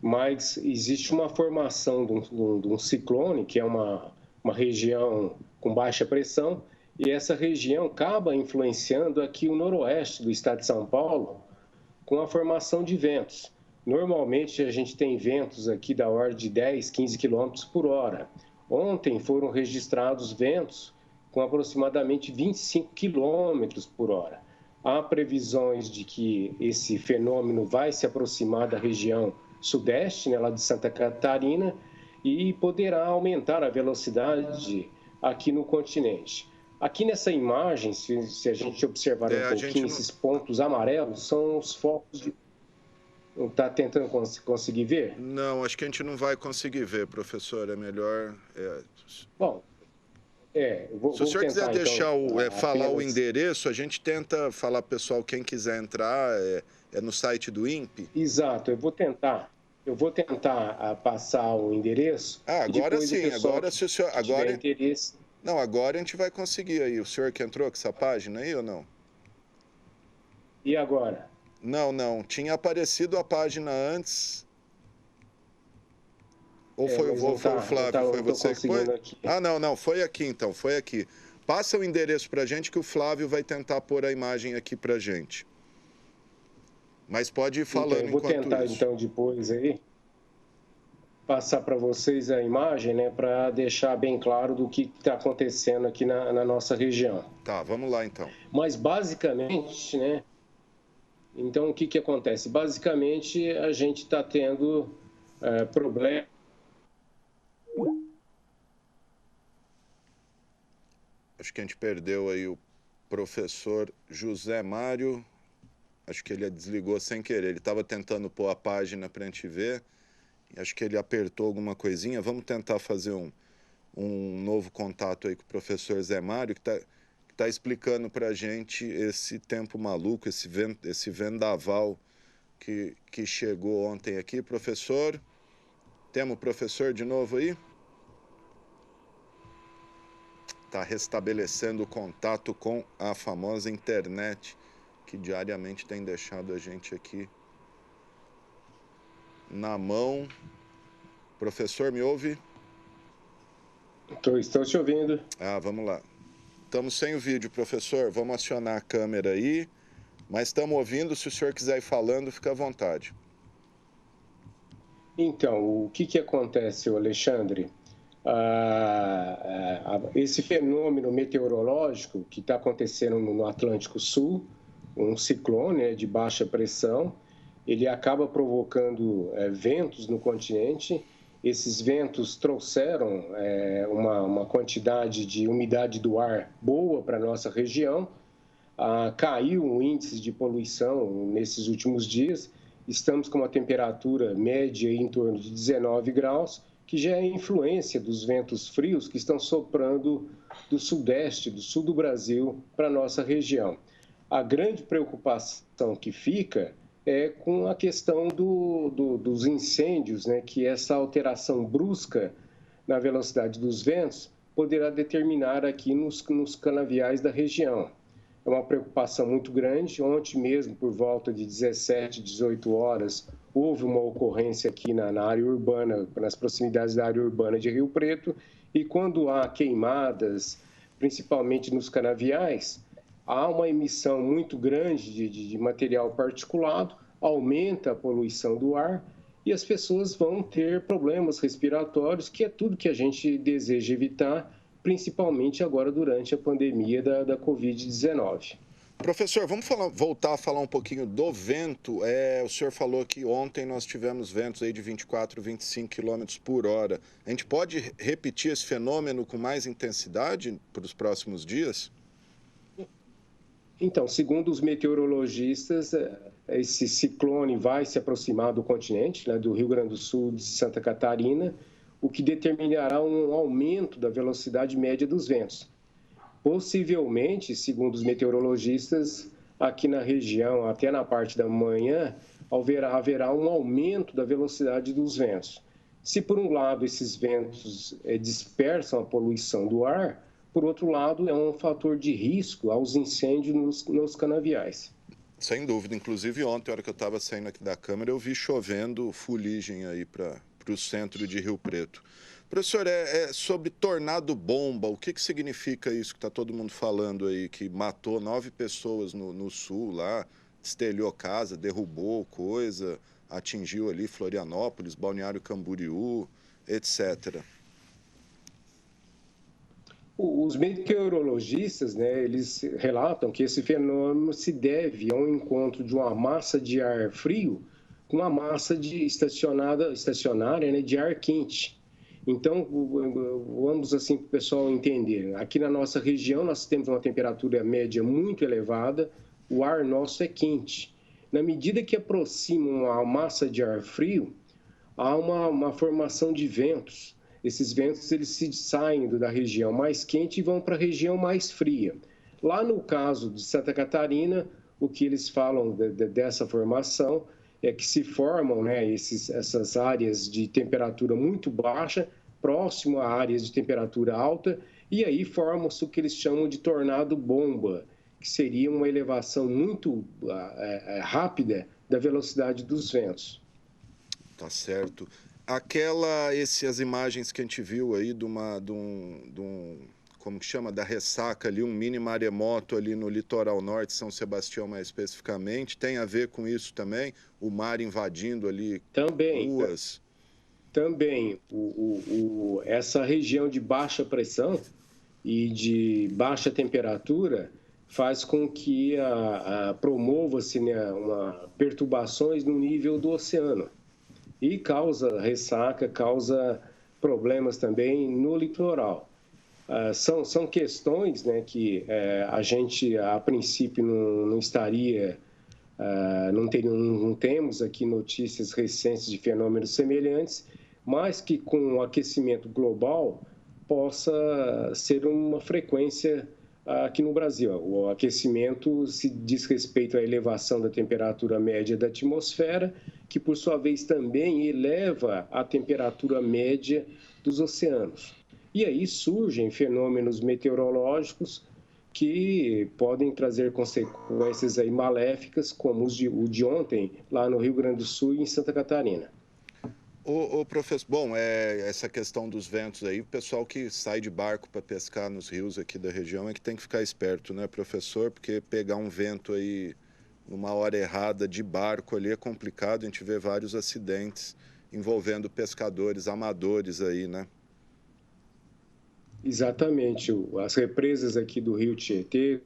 mas existe uma formação de um ciclone, que é uma região com baixa pressão, e essa região acaba influenciando aqui o noroeste do estado de São Paulo com a formação de ventos. Normalmente, a gente tem ventos aqui da ordem de 10, 15 km por hora. Ontem foram registrados ventos com aproximadamente 25 km por hora. Há previsões de que esse fenômeno vai se aproximar da região sudeste, né, lá de Santa Catarina, e poderá aumentar a velocidade aqui no continente. Aqui nessa imagem, se a gente observar um pouquinho, esses pontos amarelos são os focos de... Não está tentando conseguir ver? Não, acho que a gente não vai conseguir ver, professor. É melhor... Bom, se o senhor quiser deixar falar o endereço, a gente tenta falar para o pessoal, quem quiser entrar, é no site do INPE. Exato, eu vou tentar passar o endereço. Agora sim, agora se o senhor... Agora... interesse... Não, agora a gente vai conseguir aí. O senhor que entrou com essa página aí ou não? E agora? Não. Tinha aparecido a página antes. Ou foi o Flávio? Foi você que pôs? Não. Foi aqui então, foi aqui. Passa o endereço pra gente que o Flávio vai tentar pôr a imagem aqui pra gente. Mas pode ir falando enquanto isso. Eu vou tentar então depois aí passar para vocês a imagem, né, para deixar bem claro do que está acontecendo aqui na nossa região. Tá, vamos lá então. Mas basicamente, né, então o que acontece? Basicamente a gente está tendo problema. Acho que a gente perdeu aí o professor José Mário. Acho que ele desligou sem querer. Ele estava tentando pôr a página para a gente ver. Acho que ele apertou alguma coisinha. Vamos tentar fazer um novo contato aí com o professor Zé Mário, que tá explicando para a gente esse tempo maluco, esse vendaval que chegou ontem aqui. Professor, temos o professor de novo aí? Está restabelecendo o contato com a famosa internet, que diariamente tem deixado a gente aqui na mão. Professor, me ouve? Estou te ouvindo. Vamos lá. Estamos sem o vídeo, professor. Vamos acionar a câmera aí. Mas estamos ouvindo. Se o senhor quiser ir falando, fica à vontade. Então, o que acontece, Alexandre? Esse fenômeno meteorológico que está acontecendo no Atlântico Sul, um ciclone de baixa pressão, ele acaba provocando ventos no continente. Esses ventos trouxeram uma quantidade de umidade do ar boa para a nossa região. Caiu o índice de poluição nesses últimos dias. Estamos com uma temperatura média em torno de 19 graus, que já é influência dos ventos frios que estão soprando do sudeste, do sul do Brasil, para a nossa região. A grande preocupação que fica é com a questão dos incêndios, né, que essa alteração brusca na velocidade dos ventos poderá determinar aqui nos canaviais da região. É uma preocupação muito grande. Ontem mesmo, por volta de 17, 18 horas, houve uma ocorrência aqui na área urbana, nas proximidades da área urbana de Rio Preto, e quando há queimadas, principalmente nos canaviais, há uma emissão muito grande de material particulado, aumenta a poluição do ar e as pessoas vão ter problemas respiratórios, que é tudo que a gente deseja evitar, principalmente agora durante a pandemia da Covid-19. Professor, vamos voltar a falar um pouquinho do vento. O senhor falou que ontem nós tivemos ventos aí de 24, 25 km por hora. A gente pode repetir esse fenômeno com mais intensidade para os próximos dias? Então, segundo os meteorologistas, esse ciclone vai se aproximar do continente, né, do Rio Grande do Sul, de Santa Catarina, o que determinará um aumento da velocidade média dos ventos. Possivelmente, segundo os meteorologistas, aqui na região, até na parte da manhã, haverá um aumento da velocidade dos ventos. Se, por um lado, esses ventos dispersam a poluição do ar, por outro lado, é um fator de risco aos incêndios nos canaviais. Sem dúvida. Inclusive, ontem, na hora que eu estava saindo aqui da Câmara, eu vi chovendo fuligem aí para o centro de Rio Preto. Professor, sobre tornado-bomba, o que significa isso que está todo mundo falando aí, que matou 9 pessoas no sul lá, destelhou casa, derrubou coisa, atingiu ali Florianópolis, Balneário Camboriú, etc. Os meteorologistas, né, eles relatam que esse fenômeno se deve ao encontro de uma massa de ar frio com uma massa estacionária, né, de ar quente. Então, vamos assim para o pessoal entender. Aqui na nossa região nós temos uma temperatura média muito elevada, o ar nosso é quente. Na medida que aproxima a massa de ar frio, há uma formação de ventos. Esses ventos eles se saem da região mais quente e vão para a região mais fria. Lá no caso de Santa Catarina, o que eles falam dessa formação é que se formam, né, essas áreas de temperatura muito baixa, próximo a áreas de temperatura alta, e aí formam-se o que eles chamam de tornado-bomba, que seria uma elevação muito rápida da velocidade dos ventos. Tá certo. As imagens que a gente viu aí de um como que chama, da ressaca ali, um mini maremoto ali no litoral norte, São Sebastião mais especificamente, tem a ver com isso também? O mar invadindo ali ruas? Também. Essa região de baixa pressão e de baixa temperatura faz com que promova-se, né, perturbações no nível do oceano. E causa ressaca, causa problemas também no litoral. São questões, né, que a gente, a princípio, não estaria, não temos aqui notícias recentes de fenômenos semelhantes, mas que com o aquecimento global possa ser uma frequência aqui no Brasil. O aquecimento se diz respeito à elevação da temperatura média da atmosfera, que por sua vez também eleva a temperatura média dos oceanos. E aí surgem fenômenos meteorológicos que podem trazer consequências aí maléficas, como o de ontem, lá no Rio Grande do Sul e em Santa Catarina. Ô, professor, bom, essa questão dos ventos aí, o pessoal que sai de barco para pescar nos rios aqui da região é que tem que ficar esperto, né, professor? Porque pegar um vento aí numa hora errada de barco ali é complicado, a gente vê vários acidentes envolvendo pescadores amadores aí, né? Exatamente. As represas aqui do Rio Tietê.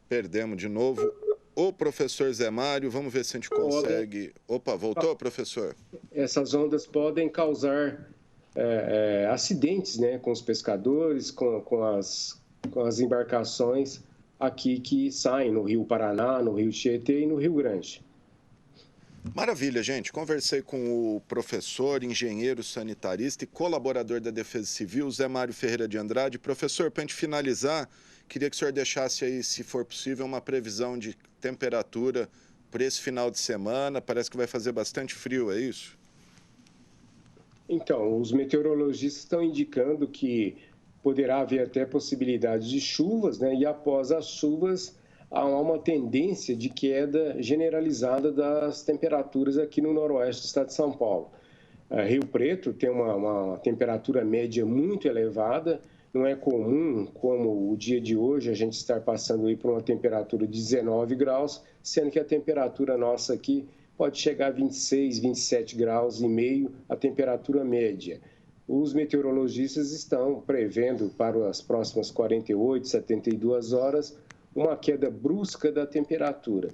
Perdemos de novo o professor Zé Mário. Vamos ver se a gente consegue. Opa, voltou, professor? Essas ondas podem causar acidentes, né, com os pescadores, com as embarcações aqui que saem no Rio Paraná, no Rio Tietê e no Rio Grande. Maravilha, gente. Conversei com o professor, engenheiro sanitarista e colaborador da Defesa Civil, Zé Mário Ferreira de Andrade. Professor, para a gente finalizar, queria que o senhor deixasse aí, se for possível, uma previsão de temperatura para esse final de semana. Parece que vai fazer bastante frio, é isso? Então, os meteorologistas estão indicando que poderá haver até possibilidade de chuvas, né? E após as chuvas, há uma tendência de queda generalizada das temperaturas aqui no noroeste do estado de São Paulo. Rio Preto tem uma temperatura média muito elevada, não é comum, como o dia de hoje, a gente estar passando aí por uma temperatura de 19 graus, sendo que a temperatura nossa aqui pode chegar a 26, 27 graus e meio, a temperatura média. Os meteorologistas estão prevendo para as próximas 48, 72 horas uma queda brusca da temperatura.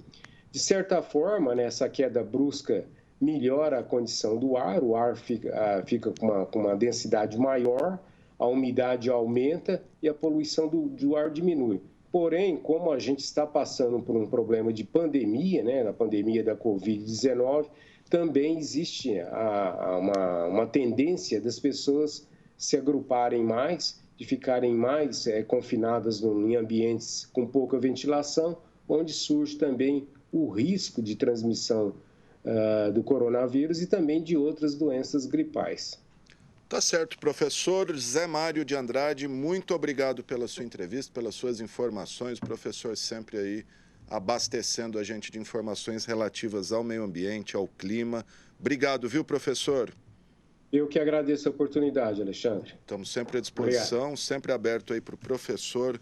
De certa forma, né, essa queda brusca melhora a condição do ar, o ar fica com uma densidade maior, a umidade aumenta e a poluição do ar diminui. Porém, como a gente está passando por um problema de pandemia, né, na pandemia da Covid-19, também existe uma tendência das pessoas se agruparem mais, de ficarem mais confinadas em ambientes com pouca ventilação, onde surge também o risco de transmissão do coronavírus e também de outras doenças gripais. Tá certo, professor Zé Mário de Andrade, muito obrigado pela sua entrevista, pelas suas informações. O professor sempre aí abastecendo a gente de informações relativas ao meio ambiente, ao clima. Obrigado, viu, professor? Eu que agradeço a oportunidade, Alexandre. Estamos sempre à disposição, obrigado. Sempre aberto aí para o professor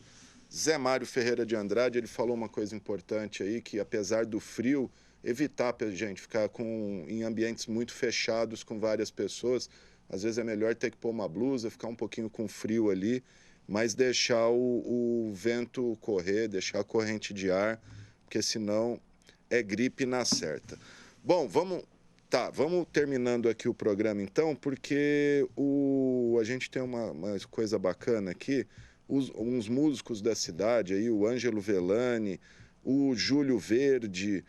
Zé Mário Ferreira de Andrade. Ele falou uma coisa importante aí, que apesar do frio, evitar, gente, ficar em ambientes muito fechados com várias pessoas. Às vezes é melhor ter que pôr uma blusa, ficar um pouquinho com frio ali, mas deixar o vento correr, deixar a corrente de ar, porque senão é gripe na certa. Bom, vamos terminando aqui o programa então, porque a gente tem uma coisa bacana aqui, uns músicos da cidade, aí, o Ângelo Velani, o Júlio Verde,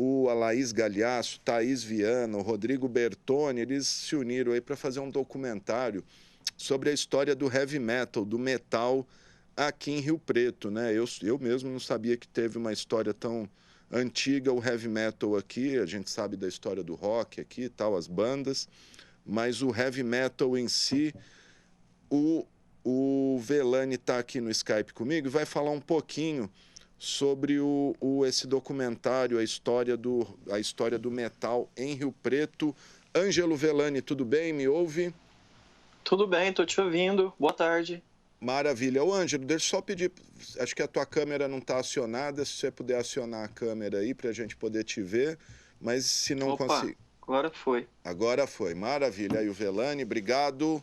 o Alaís Galhaço, Thaís Viana, o Rodrigo Bertoni, eles se uniram aí para fazer um documentário sobre a história do heavy metal, do metal aqui em Rio Preto, né? Eu mesmo não sabia que teve uma história tão antiga, o heavy metal aqui. A gente sabe da história do rock aqui e tal, as bandas, mas o heavy metal em si, o Velani está aqui no Skype comigo e vai falar um pouquinho sobre esse documentário, a história do metal em Rio Preto. Ângelo Velani, tudo bem? Me ouve? Tudo bem, estou te ouvindo. Boa tarde. Maravilha. Ô, Ângelo, deixa eu só pedir, acho que a tua câmera não está acionada, se você puder acionar a câmera aí para a gente poder te ver, mas se não conseguir... Agora foi. Agora foi, maravilha. Aí o Velani, obrigado.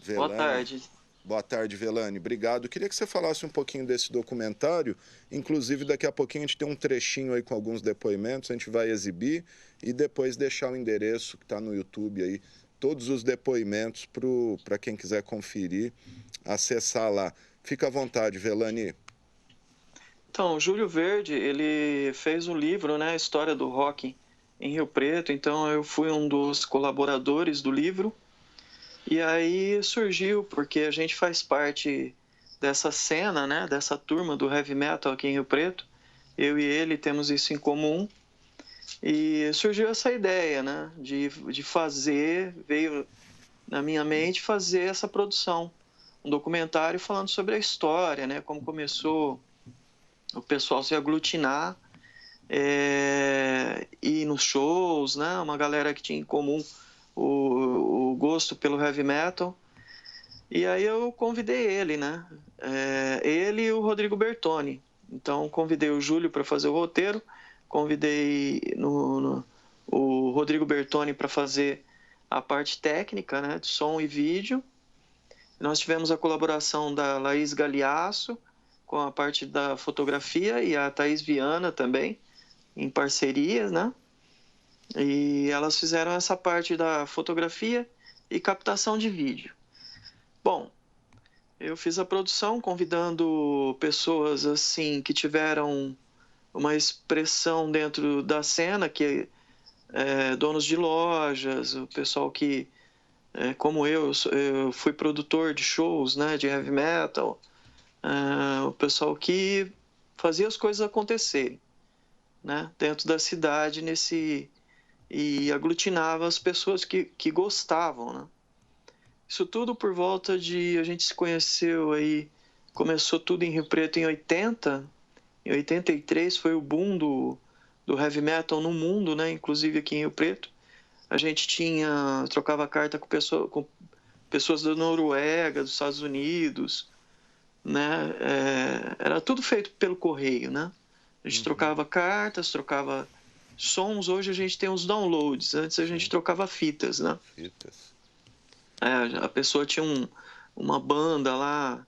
Velani. Boa tarde. Boa tarde, Velani. Obrigado. Queria que você falasse um pouquinho desse documentário. Inclusive, daqui a pouquinho a gente tem um trechinho aí com alguns depoimentos. A gente vai exibir e depois deixar o endereço que está no YouTube aí. Todos os depoimentos para quem quiser conferir, acessar lá. Fica à vontade, Velani. Então, o Júlio Verde, ele fez um livro, né, História do Rock em Rio Preto. Então, eu fui um dos colaboradores do livro. E aí surgiu, porque a gente faz parte dessa cena, né, dessa turma do heavy metal aqui em Rio Preto. Eu e ele temos isso em comum. E surgiu essa ideia, né, de fazer, veio na minha mente fazer essa produção. Um documentário falando sobre a história, né, como começou o pessoal se aglutinar ir nos shows, né? Uma galera que tinha em comum o gosto pelo heavy metal. E aí eu convidei ele, né? Ele e o Rodrigo Bertoni. Então convidei o Júlio para fazer o roteiro, convidei o Rodrigo Bertoni para fazer a parte técnica, né? De som e vídeo. Nós tivemos a colaboração da Laís Galeasso com a parte da fotografia e a Thaís Viana também, em parceria, né? E elas fizeram essa parte da fotografia e captação de vídeo. Bom, eu fiz a produção convidando pessoas assim que tiveram uma expressão dentro da cena, que donos de lojas, o pessoal que, como eu fui produtor de shows, né, de heavy metal, o pessoal que fazia as coisas acontecerem, né, dentro da cidade e aglutinava as pessoas que gostavam, né? Isso tudo por volta de... A gente se conheceu aí, começou tudo em Rio Preto em 80. Em 83 foi o boom do heavy metal no mundo, né? Inclusive aqui em Rio Preto. A gente trocava carta com pessoas da Noruega, dos Estados Unidos, né? Era tudo feito pelo correio, né? A gente trocava cartas, trocava sons. Hoje a gente tem os downloads. Antes a gente trocava fitas, né? Fitas. A pessoa tinha uma banda lá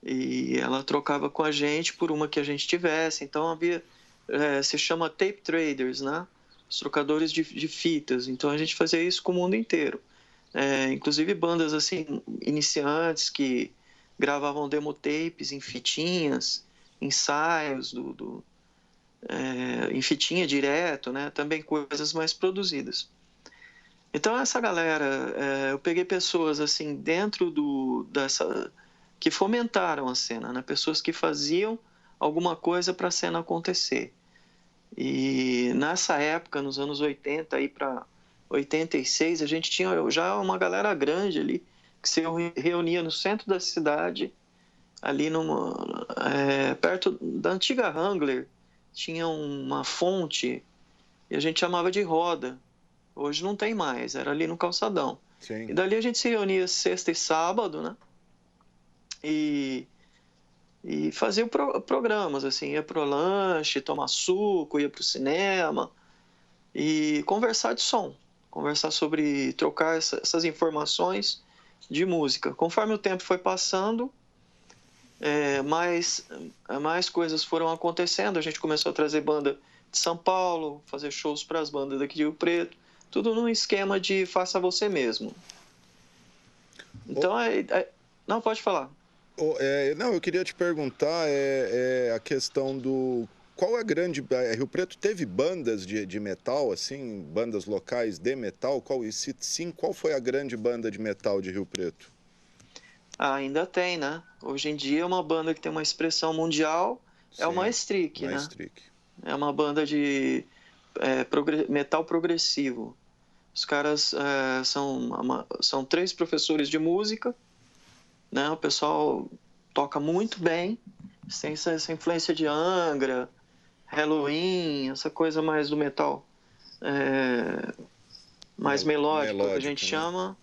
e ela trocava com a gente por uma que a gente tivesse. Então havia, se chama tape traders, né? Os trocadores de fitas. Então a gente fazia isso com o mundo inteiro. Inclusive bandas assim iniciantes que gravavam demo tapes em fitinhas, ensaios em fitinha direto, né? Também coisas mais produzidas. Então essa galera, eu peguei pessoas assim dentro que fomentaram a cena, né? Pessoas que faziam alguma coisa para a cena acontecer. E nessa época, nos anos 80 aí para 86, a gente tinha já uma galera grande ali que se reunia no centro da cidade, ali perto da antiga Wrangler, tinha uma fonte e a gente chamava de roda. Hoje não tem mais, era ali no calçadão. Sim. E dali a gente se reunia sexta e sábado, né? E fazia programas, assim, ia pro lanche, tomar suco, ia pro cinema e conversar de som. Conversar sobre, trocar essas informações de música. Conforme o tempo foi passando, mais coisas foram acontecendo. A gente começou a trazer banda de São Paulo, fazer shows para as bandas daqui de Rio Preto. Tudo num esquema de faça você mesmo. Então, não, pode falar. Não, eu queria te perguntar a questão do... Qual é a grande... Rio Preto teve bandas de metal, assim, bandas locais de metal? E se sim, qual foi a grande banda de metal de Rio Preto? Ainda tem, né? Hoje em dia é uma banda que tem uma expressão mundial, é o Maestric, né? É uma banda de metal progressivo. Os caras são 3 professores de música, né? O pessoal toca muito bem, tem essa influência de Angra, Halloween, essa coisa mais do metal mais melódico, que a gente chama.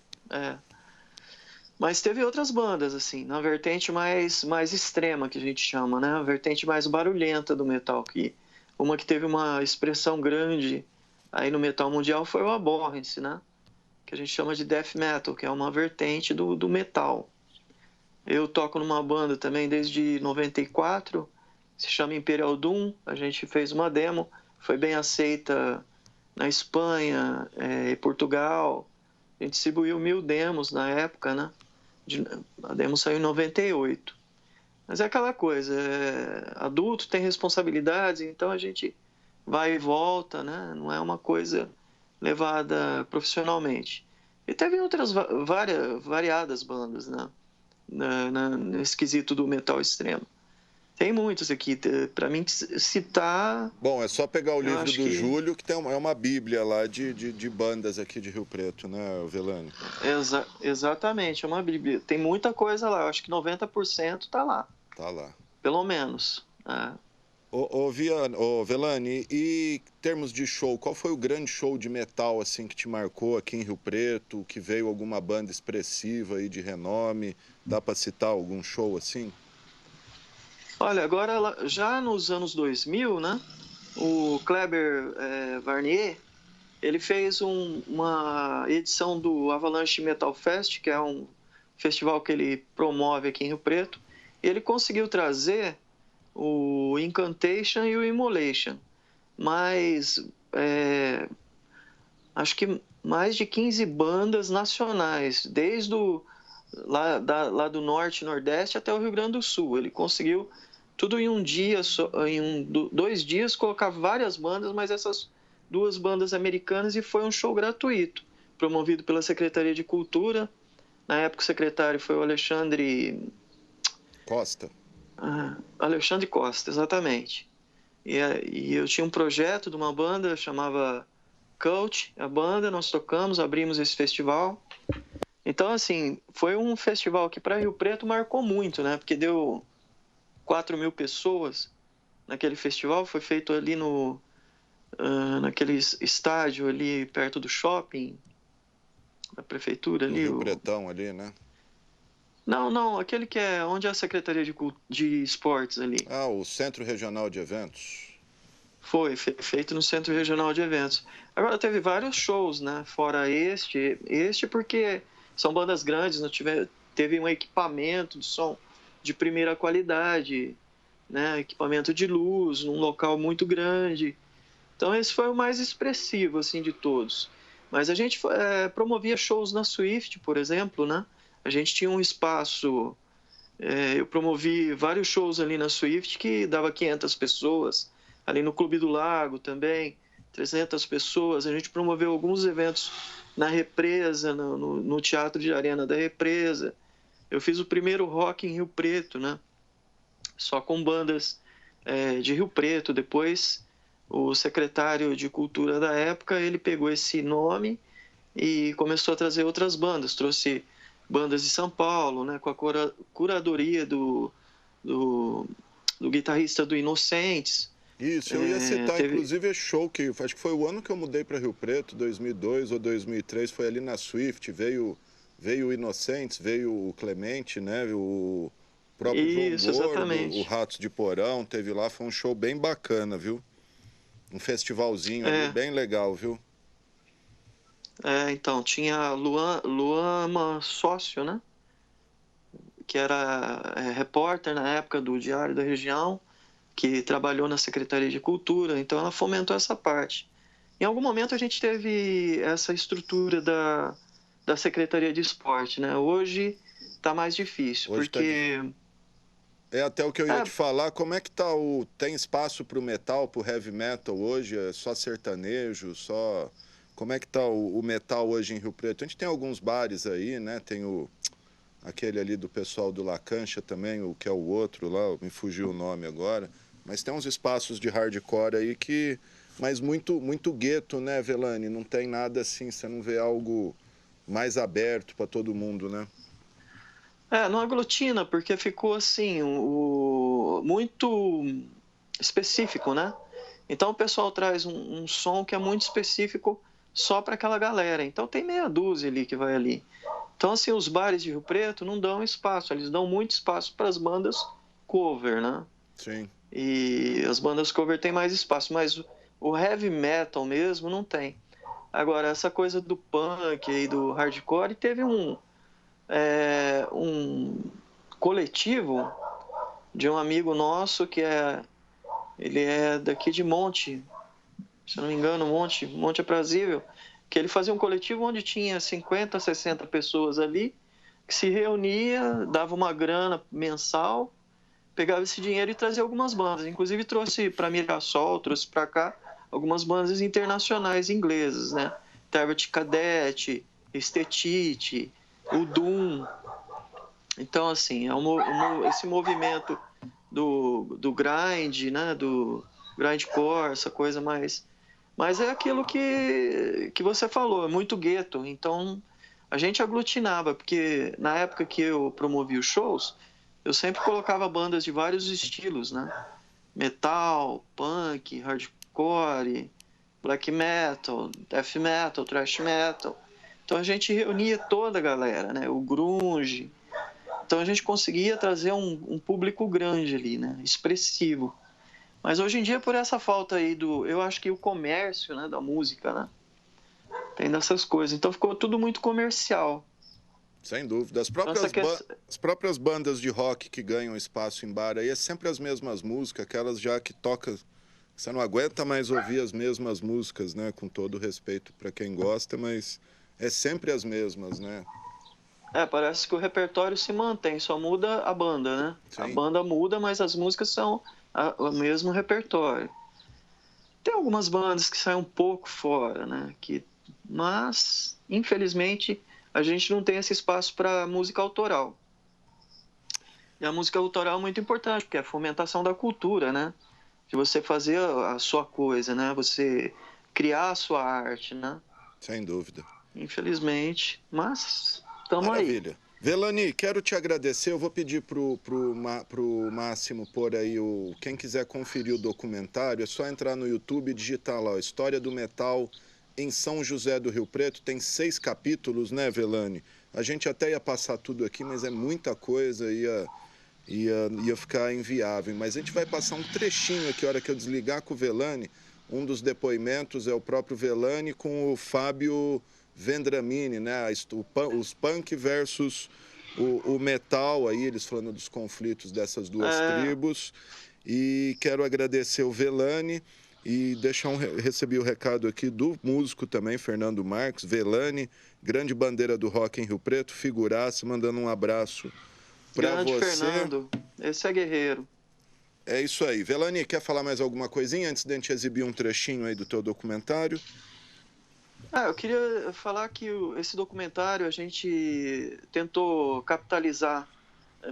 Mas teve outras bandas, assim, na vertente mais extrema, que a gente chama, né? A vertente mais barulhenta do metal, uma que teve uma expressão grande aí no metal mundial foi o Abhorrence, né? Que a gente chama de death metal, que é uma vertente do metal. Eu toco numa banda também desde 94, se chama Imperial Doom. A gente fez uma demo, foi bem aceita na Espanha e Portugal. A gente distribuiu 1000 demos na época, né? A demo saiu em 98. Mas é aquela coisa, adulto tem responsabilidades, então a gente vai e volta, né? Não é uma coisa levada profissionalmente. E teve outras variadas bandas, né? Nesse quesito do metal extremo. Tem muitos aqui, para mim citar... Bom, é só pegar o livro do Júlio, que é uma bíblia lá de bandas aqui de Rio Preto, né, Velani? Exatamente, é uma bíblia. Tem muita coisa lá, eu acho que 90% tá lá. Tá lá. Pelo menos. Ô, Velani, e em termos de show, qual foi o grande show de metal assim que te marcou aqui em Rio Preto, que veio alguma banda expressiva aí de renome? Dá para citar algum show assim? Olha, agora já nos anos 2000, né, o Kleber Varnier, ele fez uma edição do Avalanche Metal Fest, que é um festival que ele promove aqui em Rio Preto, e ele conseguiu trazer o Incantation e o Immolation, mas acho que mais de 15 bandas nacionais, desde lá do Norte e Nordeste até o Rio Grande do Sul. Ele conseguiu tudo em um dia, em 2 dias, colocar várias bandas, mas essas 2 bandas americanas, e foi um show gratuito, promovido pela Secretaria de Cultura. Na época o secretário foi o Alexandre Costa. Alexandre Costa, exatamente. E eu tinha um projeto de uma banda, chamava Cult, a banda, nós tocamos, abrimos esse festival. Então, assim, foi um festival que para Rio Preto marcou muito, né? Porque deu 4.000 pessoas naquele festival, foi feito ali naquele estádio ali perto do shopping, da prefeitura ali. No Rio Pretão ali, né? Não, aquele que é onde é a Secretaria de Esportes ali. O Centro Regional de Eventos. Foi feito no Centro Regional de Eventos. Agora teve vários shows, né? Fora este porque são bandas grandes, não teve um equipamento de som de primeira qualidade, né? Equipamento de luz, num local muito grande. Então esse foi o mais expressivo assim de todos. Mas a gente promovia shows na Swift, por exemplo, né? A gente tinha um espaço, eu promovi vários shows ali na Swift que dava 500 pessoas, ali no Clube do Lago também, 300 pessoas. A gente promoveu alguns eventos na Represa, no Teatro de Arena da Represa. Eu fiz o primeiro rock em Rio Preto, né? Só com bandas de Rio Preto. Depois, o secretário de Cultura da época, ele pegou esse nome e começou a trazer outras bandas. Trouxe bandas de São Paulo, né, com a curadoria do guitarrista do Inocentes. Isso, eu ia citar, inclusive, esse show que acho que foi o ano que eu mudei para Rio Preto, 2002 ou 2003, foi ali na Swift, veio o Inocentes, veio o Clemente, né, o próprio João Gordo, exatamente. O Ratos de Porão, teve lá, foi um show bem bacana, viu? Um festivalzinho ali, bem legal, viu? Então, tinha Luama Sócio, né? Que era repórter na época do Diário da Região, que trabalhou na Secretaria de Cultura, então ela fomentou essa parte. Em algum momento a gente teve essa estrutura da Secretaria de Esporte, né? Hoje está mais difícil, hoje porque... É até o que eu ia te falar, como é que tá tem espaço para o metal, para o heavy metal hoje? É só sertanejo, só... Como é que tá o metal hoje em Rio Preto? A gente tem alguns bares aí, né? Tem aquele ali do pessoal do La Cancha também, o que é o outro lá, me fugiu o nome agora. Mas tem uns espaços de hardcore aí que... Mas muito gueto, né, Velani? Não tem nada assim, você não vê algo mais aberto para todo mundo, né? Não aglutina, porque ficou assim, muito específico, né? Então o pessoal traz um som que é muito específico só para aquela galera. Então tem meia dúzia ali que vai ali. Então, assim, os bares de Rio Preto não dão espaço, eles dão muito espaço para as bandas cover, né? Sim. E as bandas cover têm mais espaço, mas o heavy metal mesmo não tem. Agora, essa coisa do punk e do hardcore, teve um coletivo de um amigo nosso que ele é daqui de Monte, se não me engano, Monte Aprazível, que ele fazia um coletivo onde tinha 50, 60 pessoas ali, que se reunia, dava uma grana mensal, pegava esse dinheiro e trazia algumas bandas. Inclusive trouxe para Mirassol, trouxe para cá algumas bandas internacionais inglesas, né? Tervet Cadet, Estetite, o Doom. Então, assim, esse movimento do grind, né? Do grindcore, essa coisa mais... Mas é aquilo que você falou, é muito gueto. Então, a gente aglutinava, porque na época que eu promovia os shows, eu sempre colocava bandas de vários estilos, né? metal, punk, hardcore, black metal, death metal, thrash metal. Então a gente reunia toda a galera, né? O grunge. Então a gente conseguia trazer um público grande ali, né? Expressivo. Mas hoje em dia, por essa falta aí eu acho que o comércio, né, da música, né? Tem dessas coisas. Então ficou tudo muito comercial. Sem dúvida. As próprias bandas de rock que ganham espaço em bar aí é sempre as mesmas músicas, aquelas já que toca. Você não aguenta mais ouvir as mesmas músicas, né? Com todo respeito para quem gosta, mas é sempre as mesmas, né? Parece que o repertório se mantém, só muda a banda, né? Sim. A banda muda, mas as músicas são o mesmo repertório. Tem algumas bandas que saem um pouco fora, né? Mas, infelizmente, a gente não tem esse espaço para música autoral. E a música autoral é muito importante, porque é a fomentação da cultura, né? De você fazer a sua coisa, né? Você criar a sua arte, né? Sem dúvida. Infelizmente, mas estamos aí. Maravilha. Velani, quero te agradecer. Eu vou pedir pro Máximo pôr aí quem quiser conferir o documentário, é só entrar no YouTube e digitar lá, História do Metal em São José do Rio Preto. Tem 6 capítulos, né, Velani? A gente até ia passar tudo aqui, mas é muita coisa, ia ficar inviável. Mas a gente vai passar um trechinho aqui, a hora que eu desligar com o Velani. Um dos depoimentos é o próprio Velani com o Fábio Vendramini, né? Os punk versus o metal, aí eles falando dos conflitos dessas duas tribos. E quero agradecer o Velani e recebi o recado aqui do músico também, Fernando Marques. Velani, grande bandeira do rock em Rio Preto, figuraça, mandando um abraço para você. Fernando, esse é guerreiro. É isso aí. Velani, quer falar mais alguma coisinha antes de a gente exibir um trechinho aí do teu documentário? Eu queria falar que esse documentário a gente tentou capitalizar,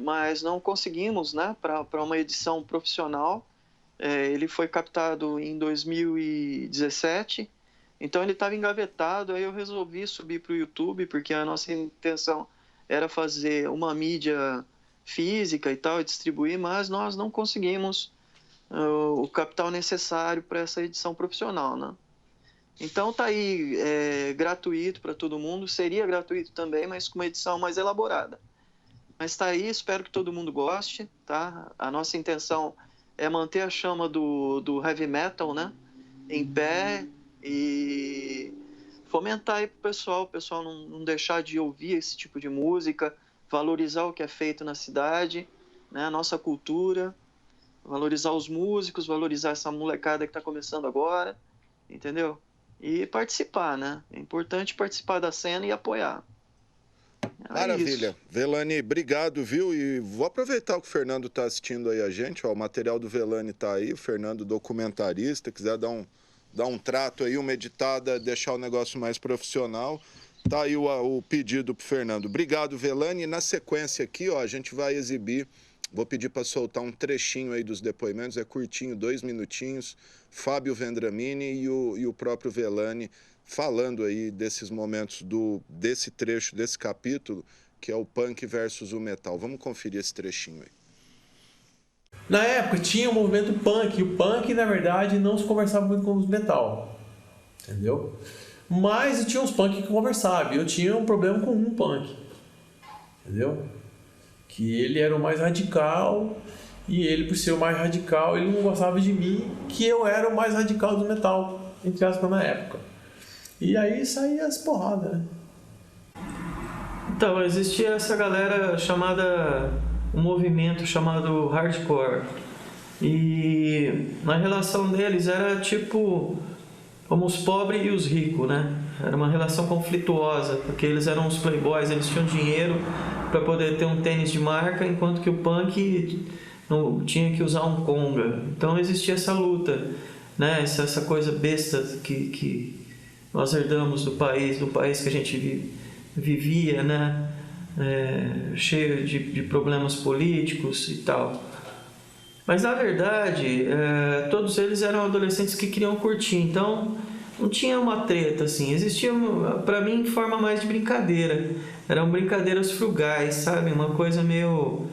mas não conseguimos, né, para uma edição profissional. Ele foi captado em 2017, então ele estava engavetado, aí eu resolvi subir para o YouTube, porque a nossa intenção era fazer uma mídia física e tal, e distribuir, mas nós não conseguimos o capital necessário para essa edição profissional, né? Então tá aí, gratuito para todo mundo, seria gratuito também, mas com uma edição mais elaborada. Mas tá aí, espero que todo mundo goste, tá? A nossa intenção é manter a chama do heavy metal, né, em pé e fomentar aí pro pessoal, o pessoal não deixar de ouvir esse tipo de música, valorizar o que é feito na cidade, né, a nossa cultura, valorizar os músicos, valorizar essa molecada que está começando agora, entendeu? E participar, né? É importante participar da cena e apoiar. Maravilha. Velani, obrigado, viu? E vou aproveitar que o Fernando está assistindo aí a gente. O material do Velani está aí, o Fernando documentarista, quiser dar um trato aí, uma editada, deixar o negócio mais profissional. Tá aí o pedido pro Fernando. Obrigado, Velani. E na sequência aqui, a gente vai exibir, vou pedir para soltar um trechinho aí dos depoimentos, é curtinho, 2 minutinhos. Fábio Vendramini e o próprio Velani falando aí desses momentos, desse trecho, desse capítulo, que é o punk versus o metal. Vamos conferir esse trechinho aí. Na época tinha o movimento punk, e o punk, na verdade, não se conversava muito com os metal, entendeu? Mas tinha uns punk que conversavam, eu tinha um problema com um punk, entendeu? Que ele era o mais radical, e ele, por ser o mais radical, ele não gostava de mim, que eu era o mais radical do metal, entre aspas, na época. E aí saía as porradas, né? Então, existia essa galera um movimento chamado hardcore. E na relação deles era tipo como os pobres e os ricos, né? Era uma relação conflituosa, porque eles eram os playboys, eles tinham dinheiro para poder ter um tênis de marca, enquanto que o punk não tinha que usar um conga. Então existia essa luta, né? Essa coisa besta que nós herdamos do país que a gente vivia, né? Cheio de problemas políticos e tal. Mas na verdade, todos eles eram adolescentes que queriam curtir, então não tinha uma treta assim. Existia, para mim, de forma mais de brincadeira. Eram brincadeiras frugais, sabe? Uma coisa meio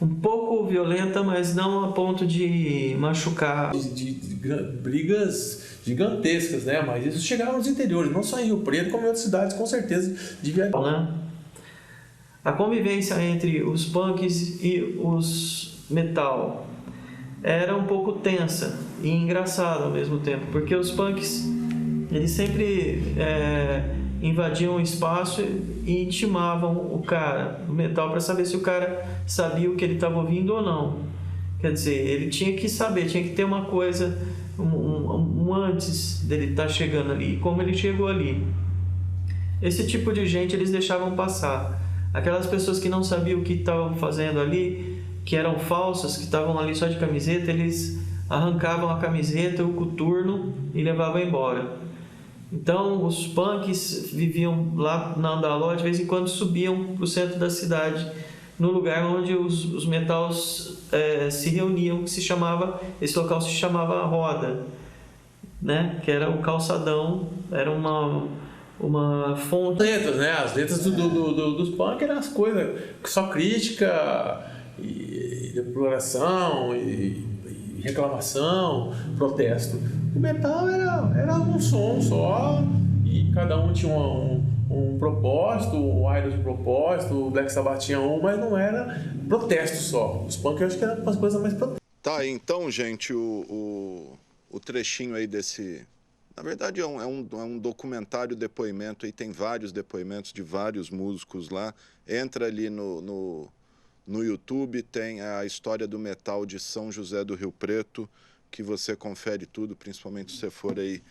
um pouco violenta, mas não a ponto de machucar. De brigas gigantescas, né? Mas isso chegava nos interiores, não só em Rio Preto, como em outras cidades, com certeza, devia... Né? A convivência entre os punks e os metal era um pouco tensa e engraçada ao mesmo tempo, porque os punks, eles sempre invadiam o espaço e intimavam o cara, o metal, para saber se o cara sabia o que ele estava ouvindo ou não. Quer dizer, ele tinha que saber, tinha que ter uma coisa, um antes dele estar chegando ali, e como ele chegou ali. Esse tipo de gente eles deixavam passar. Aquelas pessoas que não sabiam o que estavam fazendo ali, que eram falsas, que estavam ali só de camiseta, eles arrancavam a camiseta, o coturno e levavam embora. Então, os punks viviam lá na Andaló, de vez em quando subiam para o centro da cidade, no lugar onde os metais se reuniam, que esse local se chamava Roda, né? Que era o calçadão, era uma fonte. Letras, né? As letras dos punk eram as coisas, só crítica e deploração e reclamação, protesto. O metal era um som só e cada um tinha um propósito, o Idols de propósito, o Black Sabbath tinha mas não era protesto só. Os punk eu acho que eram umas coisas mais protesto. Tá, então, gente, o trechinho aí desse... Na verdade, é um documentário depoimento, aí tem vários depoimentos de vários músicos lá. Entra ali no YouTube, tem a história do metal de São José do Rio Preto, que você confere tudo, principalmente se você for aí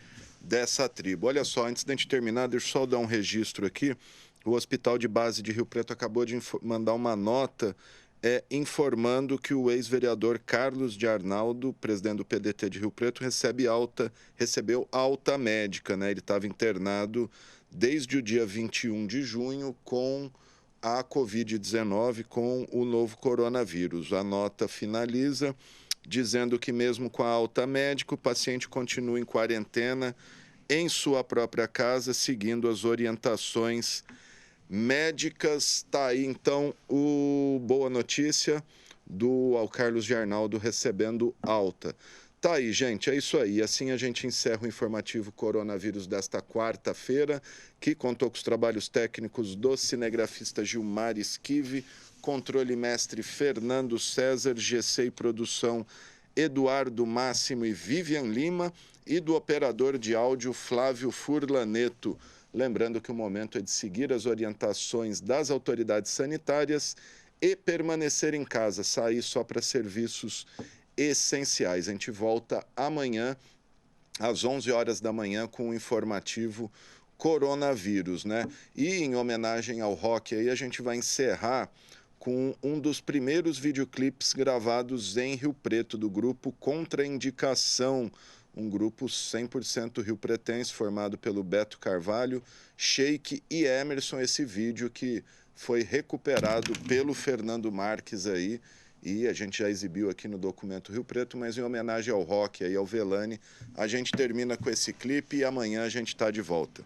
dessa tribo. Olha só, antes de a gente terminar, deixa eu só dar um registro aqui. O Hospital de Base de Rio Preto acabou de mandar uma nota informando que o ex-vereador Carlos de Arnaldo, presidente do PDT de Rio Preto, recebeu alta médica, né? Ele estava internado desde o dia 21 de junho com a Covid-19, com o novo coronavírus. A nota finaliza dizendo que mesmo com a alta médica, o paciente continua em quarentena em sua própria casa, seguindo as orientações médicas. Tá aí, então, boa notícia ao Carlos de Arnaldo recebendo alta. Tá aí, gente, é isso aí. Assim a gente encerra o informativo Coronavírus desta quarta-feira, que contou com os trabalhos técnicos do cinegrafista Gilmar Esquive, controle mestre Fernando César, GC e produção Eduardo Máximo e Vivian Lima, e do operador de áudio Flávio Furlaneto. Lembrando que o momento é de seguir as orientações das autoridades sanitárias e permanecer em casa, sair só para serviços essenciais. A gente volta amanhã, às 11 horas da manhã, com o informativo Coronavírus, né? E em homenagem ao rock, aí a gente vai encerrar com um dos primeiros videoclipes gravados em Rio Preto, do grupo Contraindicação, um grupo 100% riopretense, formado pelo Beto Carvalho, Sheik e Emerson. Esse vídeo que foi recuperado pelo Fernando Marques aí, e a gente já exibiu aqui no Documento Rio Preto, mas em homenagem ao rock e ao Velani, a gente termina com esse clipe e amanhã a gente está de volta.